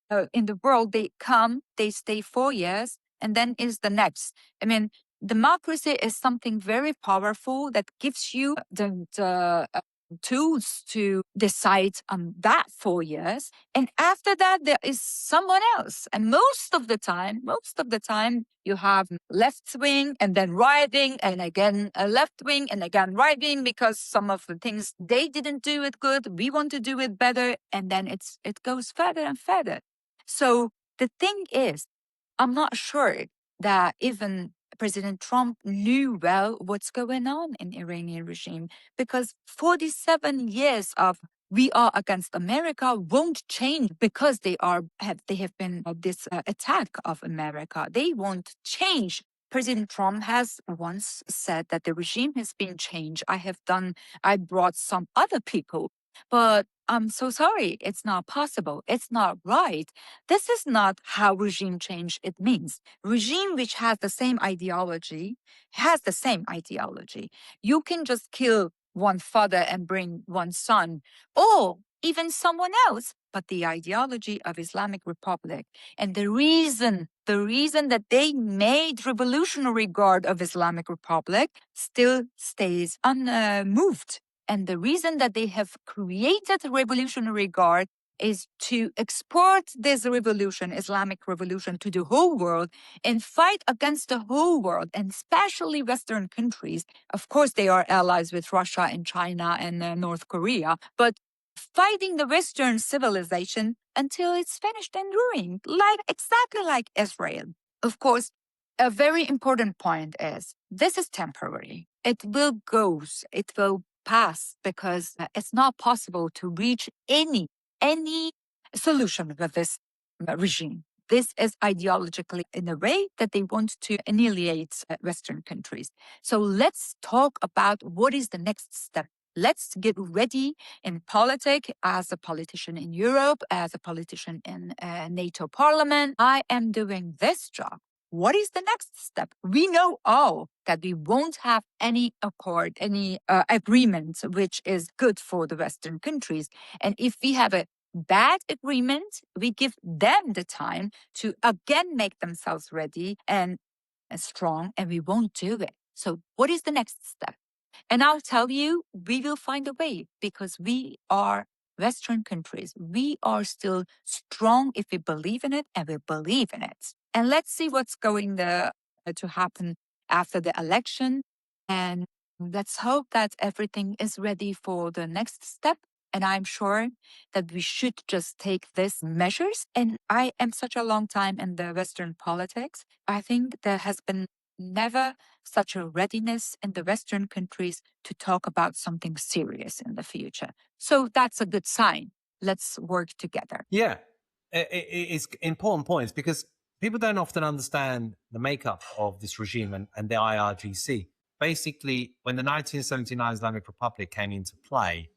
the world, they come, they stay 4 years, and then is the next. I mean, democracy is something very powerful that gives you the tools to decide on that 4 years. And after that, there is someone else. And most of the time, you have left wing and then right wing and again a left wing and again right wing because some of the things they didn't do it good. We want to do it better. And then it goes further and further. So the thing is, I'm not sure that even President Trump knew well what's going on in Iranian regime because 47 years of we are against America won't change because they have been this attack of America. They won't change. President Trump has once said that the regime has been changed. I brought some other people, but I'm so sorry. It's not possible. It's not right. This is not how regime change it means. Regime which has the same ideology has the same ideology. You can just kill one father and bring one son, or even someone else, but the ideology of Islamic Republic and the reason that they made Revolutionary Guard of Islamic Republic still stays unmoved. And the reason that they have created Revolutionary Guard is to export this revolution, Islamic revolution, to the whole world and fight against the whole world, and especially Western countries. Of course, they are allies with Russia and China and North Korea, but fighting the Western civilization until it's finished and ruined, exactly like Israel. Of course, a very important point is this is temporary. It will pass because it's not possible to reach any solution with this regime. This is ideologically in a way that they want to annihilate Western countries. So let's talk about what is the next step. Let's get ready in politics as a politician in Europe, as a politician in NATO parliament. I am doing this job. What is the next step? We know all that we won't have any accord, any agreement which is good for the Western countries. And if we have a bad agreement, we give them the time to again make themselves ready and strong, and we won't do it. So what is the next step? And I'll tell you, we will find a way because we are Western countries. We are still strong if we believe in it, and we believe in it. And let's see what's going to happen after the election. And let's hope that everything is ready for the next step. And I'm sure that we should just take these measures. And I am such a long time in the Western politics. I think there has been never such a readiness in the Western countries to talk about something serious in the future. So that's a good sign. Let's work together. Yeah, it's important points because people don't often understand the makeup of this regime and the IRGC. Basically, when the 1979 Islamic Republic came into play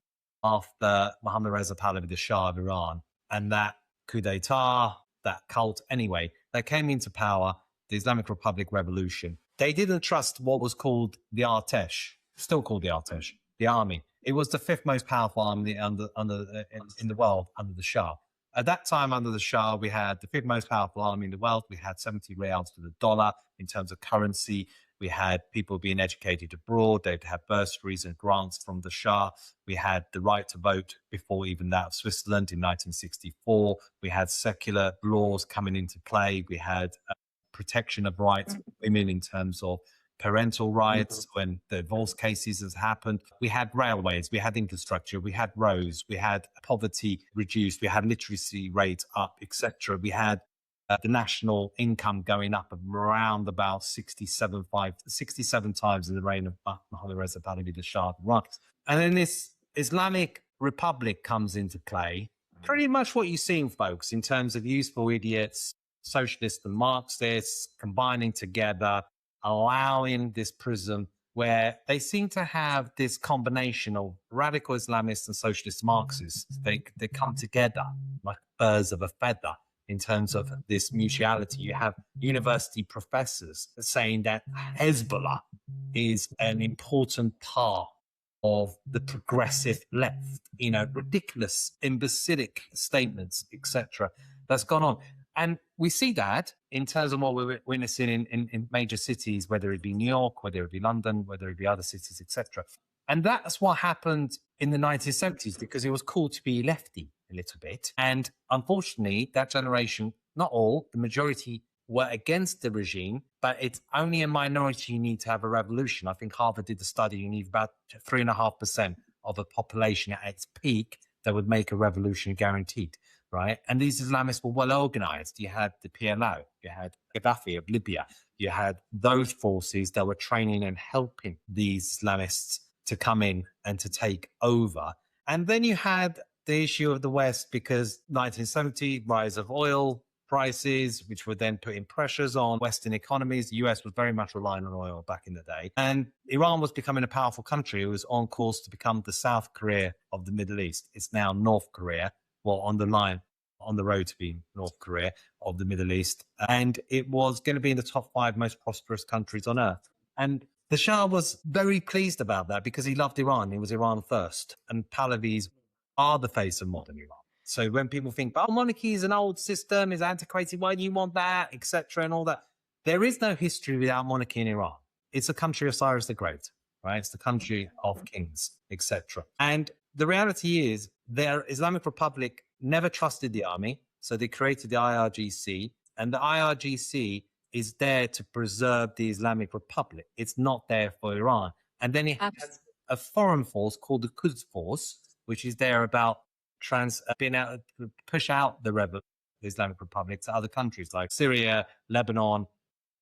after Mohammad Reza Pahlavi, the Shah of Iran, and that coup d'etat, that cult anyway, they came into power, the Islamic Republic Revolution. They didn't trust what was called the Artesh, still called the Artesh, the army. It was the fifth most powerful army in the world under the Shah. At that time, under the Shah, we had the fifth most powerful army in the world. We had 70 reals to the dollar in terms of currency. We had people being educated abroad. They'd have bursaries and grants from the Shah. We had the right to vote before even that of Switzerland in 1964. We had secular laws coming into play. We had protection of rights of women in terms of parental rights when the divorce cases has happened. We had railways, we had infrastructure, we had roads, we had poverty reduced, we had literacy rates up, etc. We had the national income going up around about 67 times in the reign of Muhammad Reza Pahlavi, the Shah of Iran. And then this Islamic Republic comes into play. Pretty much what you're seeing, folks, in terms of useful idiots, socialists and Marxists combining together, allowing this prism where they seem to have this combination of radical Islamists and socialist Marxists. They come together like birds of a feather in terms of this mutuality. You have university professors saying that Hezbollah is an important part of the progressive left, ridiculous, imbecilic statements, etc. that's gone on. And we see that in terms of what we're witnessing in major cities, whether it be New York, whether it be London, whether it be other cities, etc. And that's what happened in the 1970s, because it was cool to be lefty a little bit. And unfortunately, that generation, not all, the majority were against the regime, but it's only a minority you need to have a revolution. I think Harvard did the study, you need about 3.5% of the population at its peak that would make a revolution guaranteed. Right. And these Islamists were well organized. You had the PLO, you had Gaddafi of Libya, you had those forces that were training and helping these Islamists to come in and to take over. And then you had the issue of the West, because 1970, rise of oil prices, which were then putting pressures on Western economies. The US was very much relying on oil back in the day. And Iran was becoming a powerful country. It was on course to become the South Korea of the Middle East. It's now North Korea. Well, on the road to being North Korea of the Middle East. And it was going to be in the top 5 most prosperous countries on earth. And the Shah was very pleased about that because he loved Iran. He was Iran first. And Pahlavis are the face of modern Iran. So when people think, monarchy is an old system, is antiquated, why do you want that, etc. and all that, there is no history without monarchy in Iran. It's the country of Cyrus the Great, right? It's the country of kings, etc. And the reality is their Islamic Republic never trusted the army. So they created the IRGC, and the IRGC is there to preserve the Islamic Republic. It's not there for Iran. And then it has a foreign force called the Quds Force, which is there about being able to push out the Islamic Republic to other countries like Syria, Lebanon,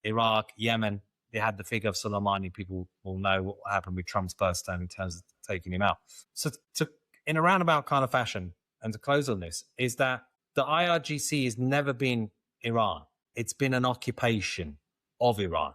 Iraq, Yemen. They had the figure of Soleimani. People will know what happened with Trump's first term in terms of taking him out. So in a roundabout kind of fashion, and to close on this, is that the IRGC has never been Iran. It's been an occupation of Iran,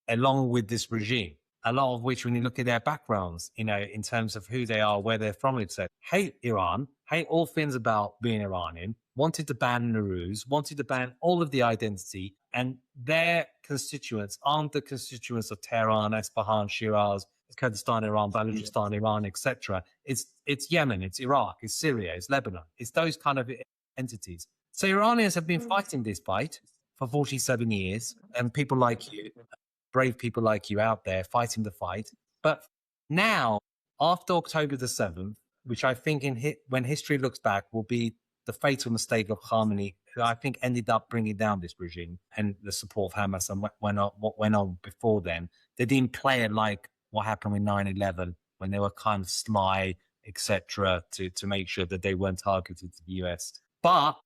along with this regime, a lot of which, when you look at their backgrounds, in terms of who they are, where they're from, etc., hate Iran, hate all things about being Iranian, wanted to ban Nowruz, wanted to ban all of the identity, and their constituents aren't the constituents of Tehran, Esfahan, Shiraz, Kurdistan, Iran, Balochistan, Iran, etc. It's Yemen, it's Iraq, it's Syria, it's Lebanon. It's those kind of entities. So Iranians have been fighting this fight for 47 years, and people like you, brave people like you out there fighting the fight. But now, after October the 7th, which I think when history looks back will be the fatal mistake of Khamenei, who I think ended up bringing down this regime and the support of Hamas and what went on before then. They didn't play it like what happened with 9/11, when they were kind of sly, etc., to make sure that they weren't targeted to the US. But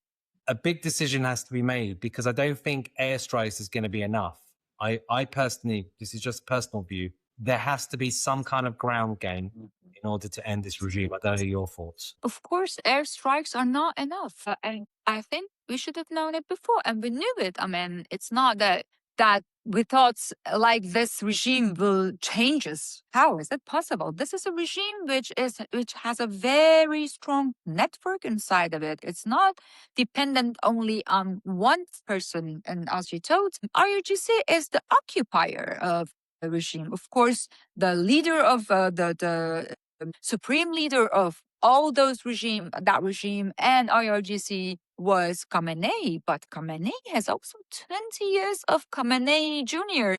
a big decision has to be made, because I don't think airstrikes is going to be enough. I personally, this is just a personal view, there has to be some kind of ground game in order to end this regime. I don't know your thoughts. Of course, airstrikes are not enough. And I think we should have known it before, and we knew it. I mean, it's not that that we thought like this regime will change us. How is it possible? This is a regime which has a very strong network inside of it. It's not dependent only on one person. And as you told, RUGC is the occupier of the regime. Of course, the leader of the supreme leader of all those that regime and IRGC was Khamenei, but Khamenei has also 20 years of Khamenei Jr.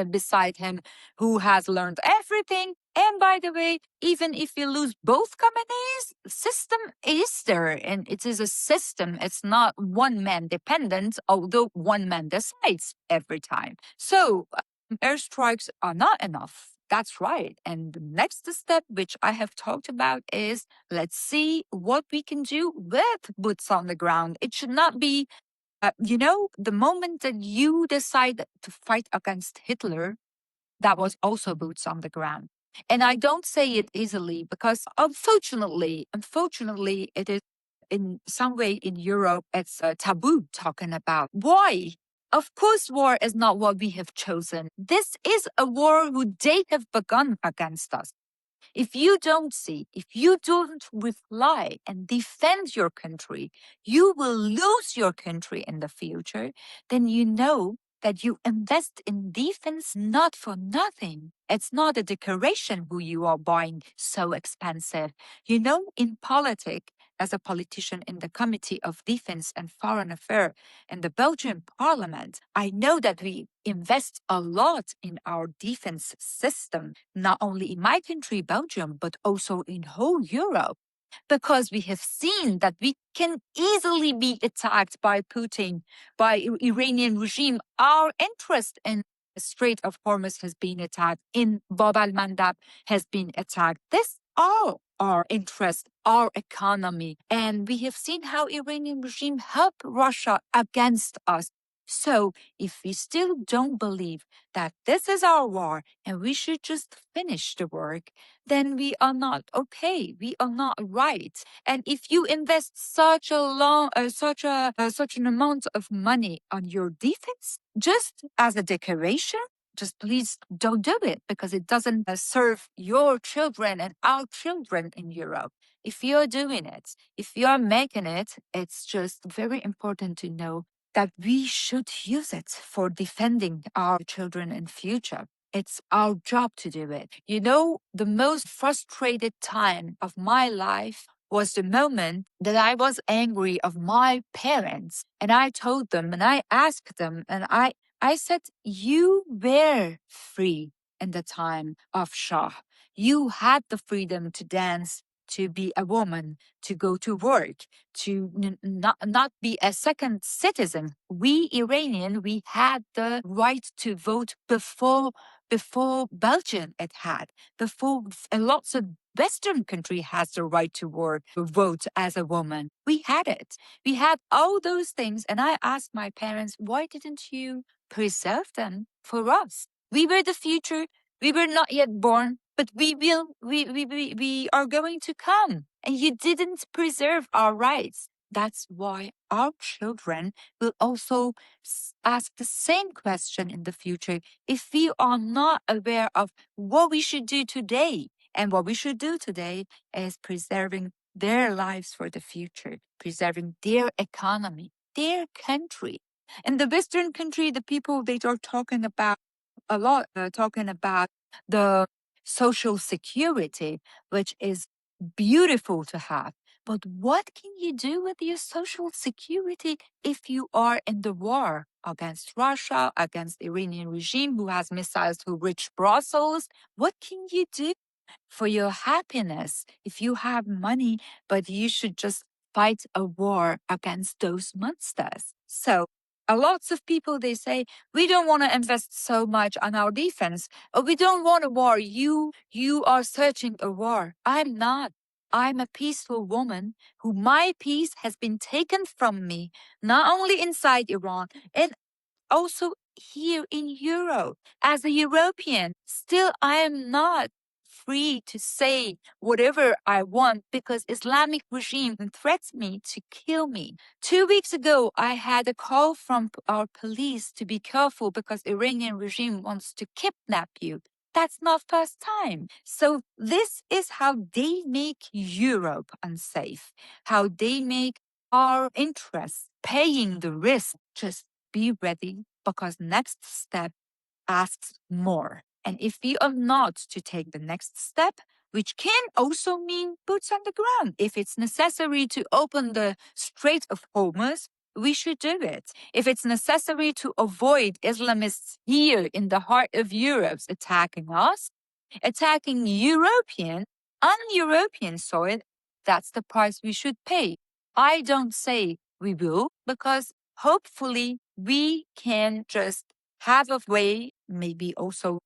Beside him, who has learned everything. And by the way, even if you lose both Khamenei's, system is there, and it is a system. It's not one man dependent, although one man decides every time. So airstrikes are not enough. That's right. And the next step, which I have talked about, is let's see what we can do with boots on the ground. It should not be, the moment that you decide to fight against Hitler, that was also boots on the ground. And I don't say it easily because unfortunately, it is in some way in Europe, it's a taboo talking about. Why? Of course, war is not what we have chosen. This is a war who they have begun against us. If you don't see, if you don't reply and defend your country, you will lose your country in the future, then you know that you invest in defense not for nothing. It's not a decoration who you are buying so expensive. In politics, as a politician in the Committee of Defense and Foreign Affairs in the Belgian Parliament, I know that we invest a lot in our defense system, not only in my country, Belgium, but also in whole Europe. Because we have seen that we can easily be attacked by Putin, by Iranian regime. Our interest in the Strait of Hormuz has been attacked, in Bab al-Mandab has been attacked. This all our interest, our economy. And we have seen how Iranian regime helped Russia against us. So if we still don't believe that this is our war and we should just finish the work, then we are not okay. We are not right. And if you invest such an amount of money on your defense, just as a decoration, just please don't do it because it doesn't serve your children and our children in Europe. If you're doing it, if you're making it, it's just very important to know that we should use it for defending our children in future. It's our job to do it. The most frustrated time of my life was the moment that I was angry of my parents. And I told them and I asked them and I said, you were free in the time of Shah. You had the freedom to dance, to be a woman, to go to work, to not be a second citizen. We Iranian, we had the right to vote before Belgium it had, before lots of Western country has the right to vote as a woman. We had it. We had all those things. And I asked my parents, why didn't you preserve them for us? We were the future. We were not yet born, but we are going to come. And you didn't preserve our rights. That's why our children will also ask the same question in the future if we are not aware of what we should do today. And what we should do today is preserving their lives for the future, preserving their economy, their country. In the Western country, the people, they are talking about a lot, talking about the social security, which is beautiful to have. But what can you do with your social security if you are in the war against Russia, against the Iranian regime who has missiles to reach Brussels? What can you do for your happiness if you have money, but you should just fight a war against those monsters? So lots of people, they say, we don't want to invest so much on our defense, or we don't want a war. You are searching a war. I'm not. I'm a peaceful woman who my peace has been taken from me, not only inside Iran, and also here in Europe. As a European, still I am not free to say whatever I want because Islamic regime threats me to kill me. 2 weeks ago, I had a call from our police to be careful because Iranian regime wants to kidnap you. That's not first time. So this is how they make Europe unsafe, how they make our interests paying the risk. Just be ready because next step asks more. And if we are not to take the next step, which can also mean boots on the ground, if it's necessary to open the Strait of Hormuz, we should do it. If it's necessary to avoid Islamists here in the heart of Europe attacking us, attacking European soil, that's the price we should pay. I don't say we will, because hopefully we can just have a way, maybe also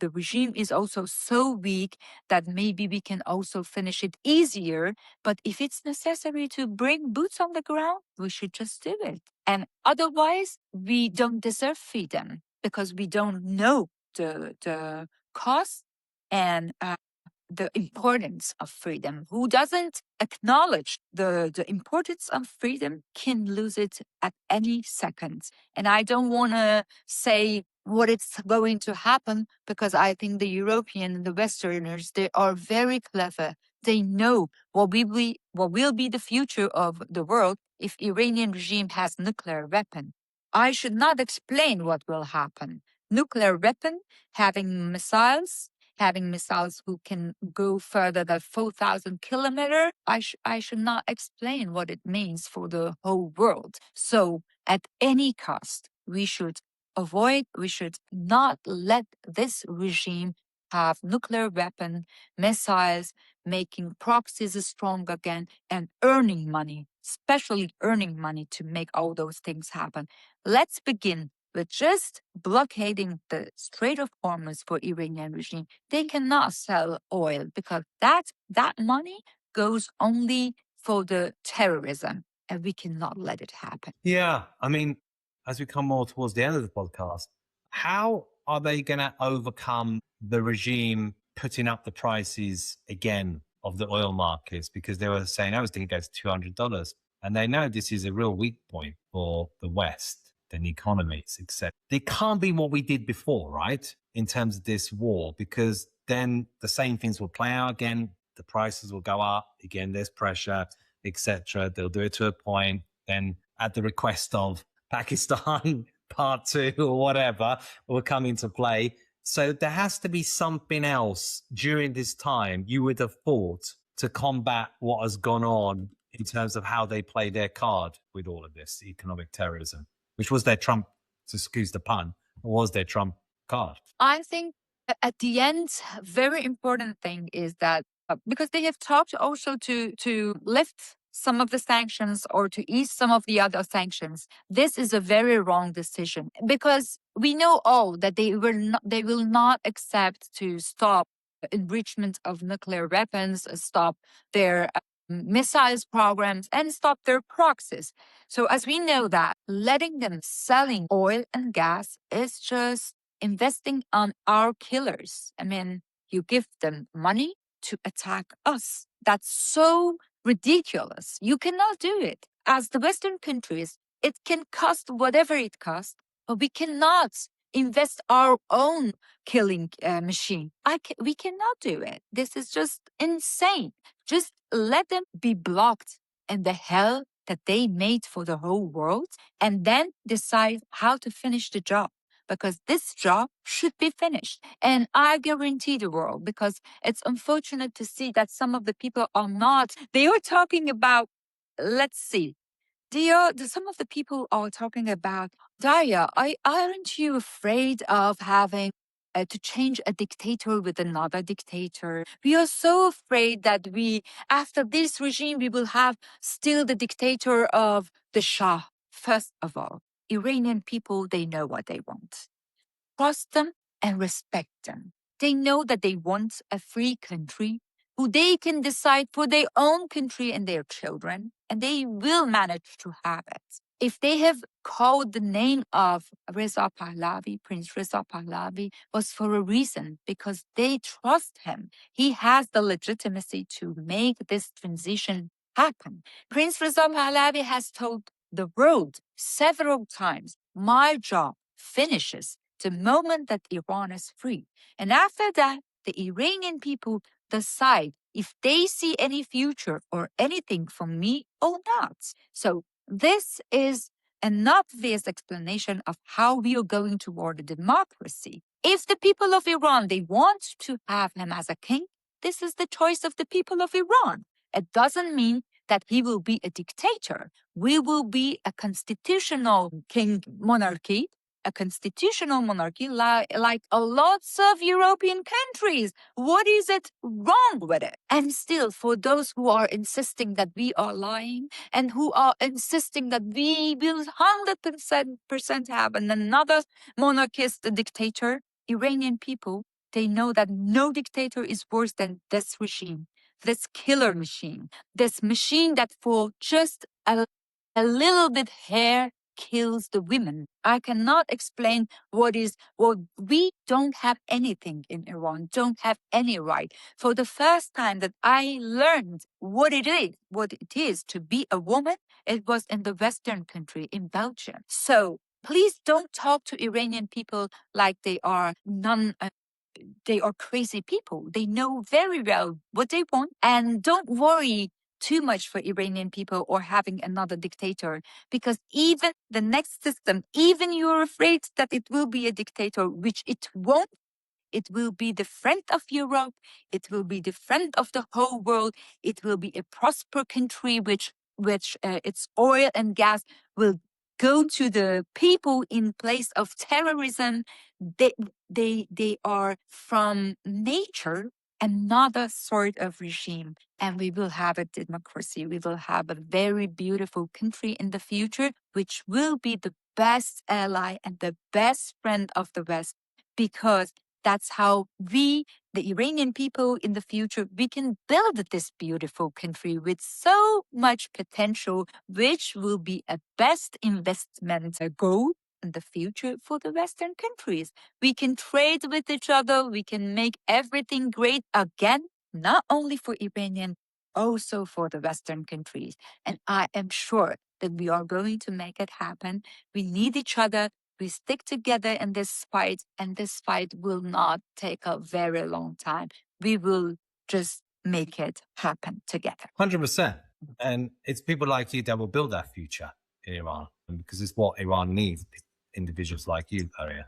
the regime is also so weak that maybe we can also finish it easier. But if it's necessary to bring boots on the ground, we should just do it. And otherwise, we don't deserve freedom because we don't know the cost and the importance of freedom. Who doesn't acknowledge the importance of freedom can lose it at any second. And I don't want to say what it's going to happen because I think the European and the Westerners, they are very clever. They know what will be the future of the world if Iranian regime has nuclear weapon. I should not explain what will happen. Nuclear weapon, having missiles who can go further than 4,000 kilometers, I should not explain what it means for the whole world. So at any cost, we should not let this regime have nuclear weapon, missiles, making proxies strong again, and earning money, especially earning money to make all those things happen. Let's begin with just blockading the Strait of Hormuz for Iranian regime. They cannot sell oil because that money goes only for the terrorism, and we cannot let it happen. Yeah. I mean, as we come more towards the end of the podcast, how are they going to overcome the regime putting up the prices again of the oil markets? Because they were saying, I was thinking it goes to $200. And they know this is a real weak point for the West and economies, etc. It can't be what we did before, right? In terms of this war, because then the same things will play out again. The prices will go up again. There's pressure, etc. They'll do it to a point. Then at the request of Pakistan, part two or whatever will come into play. So there has to be something else during this time you would have thought to combat what has gone on in terms of how they play their card with all of this economic terrorism, which was their trump, to excuse the pun, was their trump card. I think at the end, very important thing is that because they have talked also to lift some of the sanctions or to ease some of the other sanctions, this is a very wrong decision because we know all that they will not accept to stop enrichment of nuclear weapons, stop their missiles programs, and stop their proxies. So as we know that letting them selling oil and gas is just investing on our killers. I mean, you give them money to attack us. That's so ridiculous. You cannot do it. As the Western countries, it can cost whatever it costs, but we cannot invest our own killing machine. We cannot do it. This is just insane. Just let them be blocked in the hell that they made for the whole world and then decide how to finish the job. Because this job should be finished. And I guarantee the world, because it's unfortunate to see that some of the people are not, they are talking about, let's see, some of the people are talking about, Daria, aren't you afraid of having to change a dictator with another dictator? We are so afraid that after this regime, we will have still the dictator of the Shah. First of all, Iranian people, they know what they want. Trust them and respect them. They know that they want a free country who they can decide for their own country and their children, and they will manage to have it. If they have called the name of Reza Pahlavi, Prince Reza Pahlavi, was for a reason, because they trust him. He has the legitimacy to make this transition happen. Prince Reza Pahlavi has told the world several times, my job finishes the moment that Iran is free. And after that, the Iranian people decide if they see any future or anything from me or not. So this is an obvious explanation of how we are going toward a democracy. If the people of Iran, they want to have him as a king, this is the choice of the people of Iran. It doesn't mean that he will be a dictator. We will be a constitutional king monarchy, a constitutional monarchy like a lots of European countries. What is it wrong with it? And still, for those who are insisting that we are lying and who are insisting that we will 100% have another monarchist dictator, Iranian people, they know that no dictator is worse than this regime, this killer machine, this machine that for just a little bit hair kills the women. I cannot explain what we don't have anything in Iran, don't have any right. For the first time that I learned what it is to be a woman, it was in the Western country, in Belgium. So please don't talk to Iranian people like they are they are crazy people. They know very well what they want, and don't worry too much for Iranian people or having another dictator, because even the next system, even you're afraid that it will be a dictator, which it won't. It will be the friend of Europe. It will be the friend of the whole world. It will be a prosperous country, which its oil and gas will go to the people in place of terrorism. They are from nature another sort of regime, and we will have a democracy. We will have a very beautiful country in the future, which will be the best ally and the best friend of the West, because that's how we, the Iranian people in the future, we can build this beautiful country with so much potential, which will be a best investment goal in the future for the Western countries. We can trade with each other. We can make everything great again, not only for Iranian, also for the Western countries. And I am sure that we are going to make it happen. We need each other. We stick together in this fight, and this fight will not take a very long time. We will just make it happen together. 100%. And it's people like you that will build that future in Iran, because it's what Iran needs, individuals like you, Aria.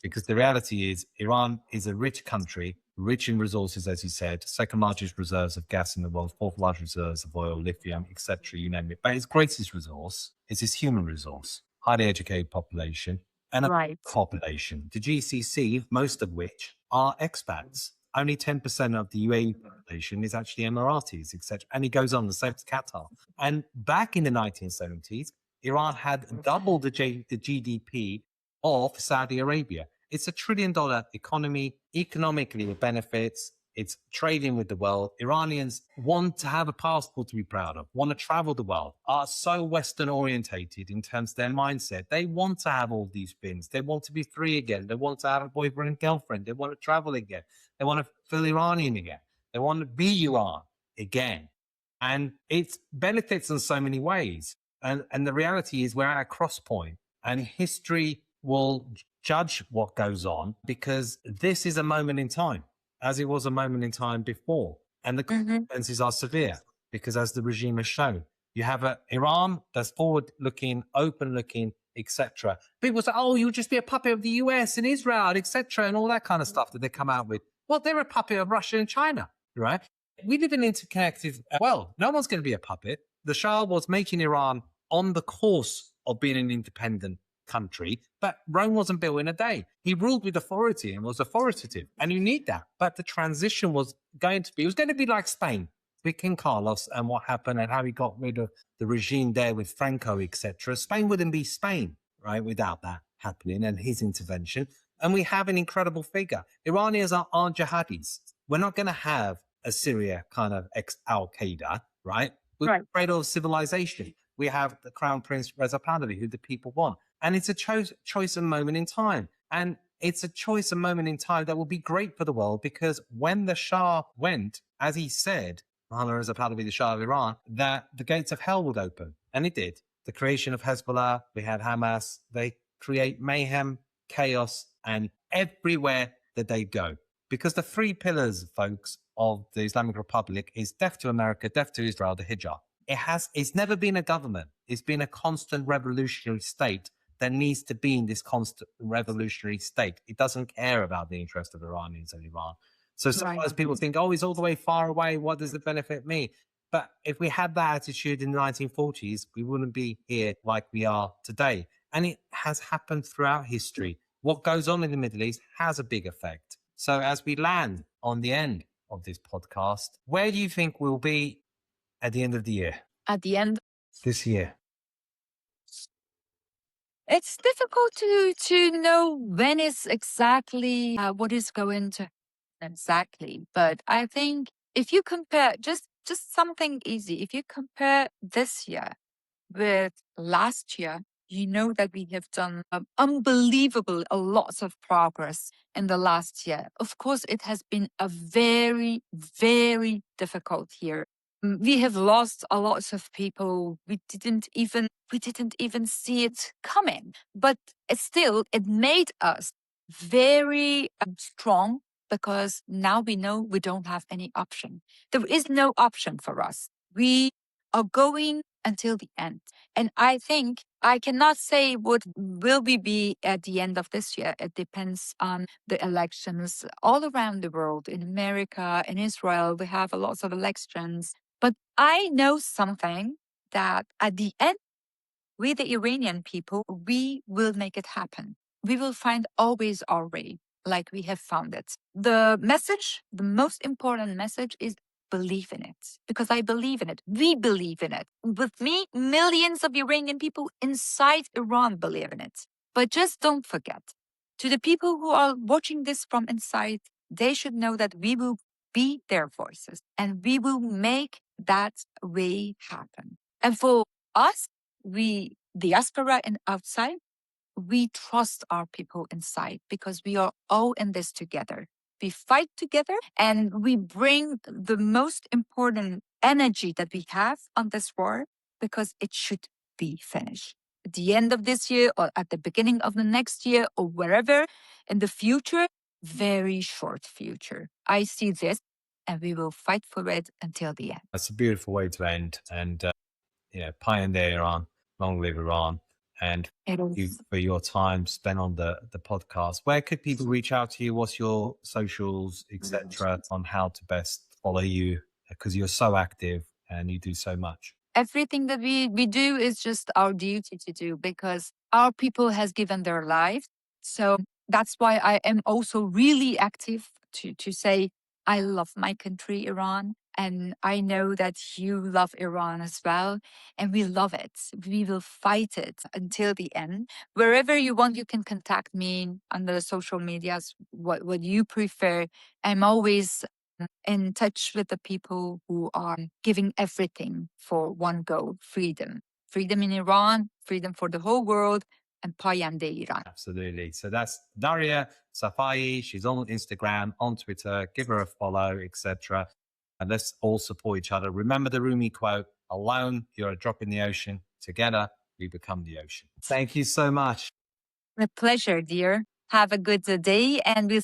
Because the reality is, Iran is a rich country, rich in resources, as you said, second largest reserves of gas in the world, fourth largest reserves of oil, lithium, etc., you name it. But its greatest resource is its human resource, highly educated population, and a population, the GCC, most of which are expats. Only 10% of the UAE population is actually Emiratis, etc. And it goes on, the same as Qatar. And back in the 1970s, Iran had double the GDP of Saudi Arabia. It's $1 trillion economy. Economically, it benefits. It's trading with the world. Iranians want to have a passport to be proud of, want to travel the world, are so Western orientated in terms of their mindset. They want to have all these things. They want to be free again. They want to have a boyfriend and girlfriend. They want to travel again. They want to feel Iranian again. They want to be Iran again. And it benefits in so many ways. And the reality is we're at a cross point, and history will judge what goes on, because this is a moment in time, as it was a moment in time before. And the consequences are severe, because as the regime has shown, you have an Iran that's forward-looking, open-looking, etc. People say, oh, you'll just be a puppet of the US and Israel, etc., and all that kind of stuff that they come out with. Well, they're a puppet of Russia and China, right? We live in an interconnected world. No one's going to be a puppet. The Shah was making Iran on the course of being an independent country, but Rome wasn't built in a day. He ruled with authority and was authoritative, and you need that. But the transition was going to be like Spain with King Carlos and what happened and how he got rid of the regime there with Franco, etc. Spain wouldn't be Spain, right, without that happening and his intervention. And we have an incredible figure. Iranians are jihadis. We're not going to have a Syria kind of ex-Al-Qaeda, right? We're cradle of civilization. we have the Crown Prince Reza Pahlavi, who the people want. And it's a choice and moment in time. And it's a choice and moment in time that will be great for the world, because when the Shah went, as he said, Mohammad Reza Pahlavi, the Shah of Iran, that the gates of hell would open. And it did. The creation of Hezbollah, we had Hamas, they create mayhem, chaos, and everywhere that they go. Because the three pillars, folks, of the Islamic Republic is death to America, death to Israel, the hijab. It's never been a government. It's been a constant revolutionary state that needs to be in this constant revolutionary state. It doesn't care about the interest of Iranians and Iran. So sometimes people think, oh, it's all the way far away. What does it benefit me? But if we had that attitude in the 1940s, we wouldn't be here like we are today. And it has happened throughout history. What goes on in the Middle East has a big effect. So as we land on the end of this podcast, where do you think we'll be at the end of the year? At the end, this year? it's difficult to know when is exactly what is going to happen exactly. But I think if you compare just something easy, if you compare this year with last year, you know that we have done unbelievable a lots of progress in the last year. Of course, it has been a very, very difficult year. We have lost a lot of people. We didn't even see it coming. But it made us very strong, because now we know we don't have any option. There is no option for us. We are going until the end. And I think I cannot say what will we be at the end of this year. It depends on the elections all around the world. In America, in Israel, we have a lot of elections. But I know something, that at the end, we, the Iranian people, we will make it happen. We will find always our way, like we have found it. The most important message is believe in it, because I believe in it. We believe in it. With me, millions of Iranian people inside Iran believe in it. But just don't forget, to the people who are watching this from inside, they should know that we will be their voices and we will make that way happen. And for us, we, diaspora and outside, we trust our people inside, because we are all in this together. We fight together and we bring the most important energy that we have on this war, because it should be finished. At the end of this year, or at the beginning of the next year, or wherever in the future, very short future. I see this, and we will fight for it until the end. That's a beautiful way to end. And, pioneer Iran, long live Iran. And thank you for your time spent on the podcast. Where could people reach out to you? What's your socials, etc., on how to best follow you? Because you're so active and you do so much. Everything that we do is just our duty to do, because our people has given their lives. So that's why I am also really active to say, I love my country, Iran. And I know that you love Iran as well. And we love it. We will fight it until the end. Wherever you want, you can contact me on the social medias, what you prefer. I'm always in touch with the people who are giving everything for one goal: freedom. Freedom in Iran, freedom for the whole world, and Payande Iran. Absolutely. So that's Daria Safai. She's on Instagram, on Twitter. Give her a follow, etc. And let's all support each other. Remember the Rumi quote: alone, you're a drop in the ocean. Together, we become the ocean. Thank you so much. A pleasure, dear. Have a good day, and we'll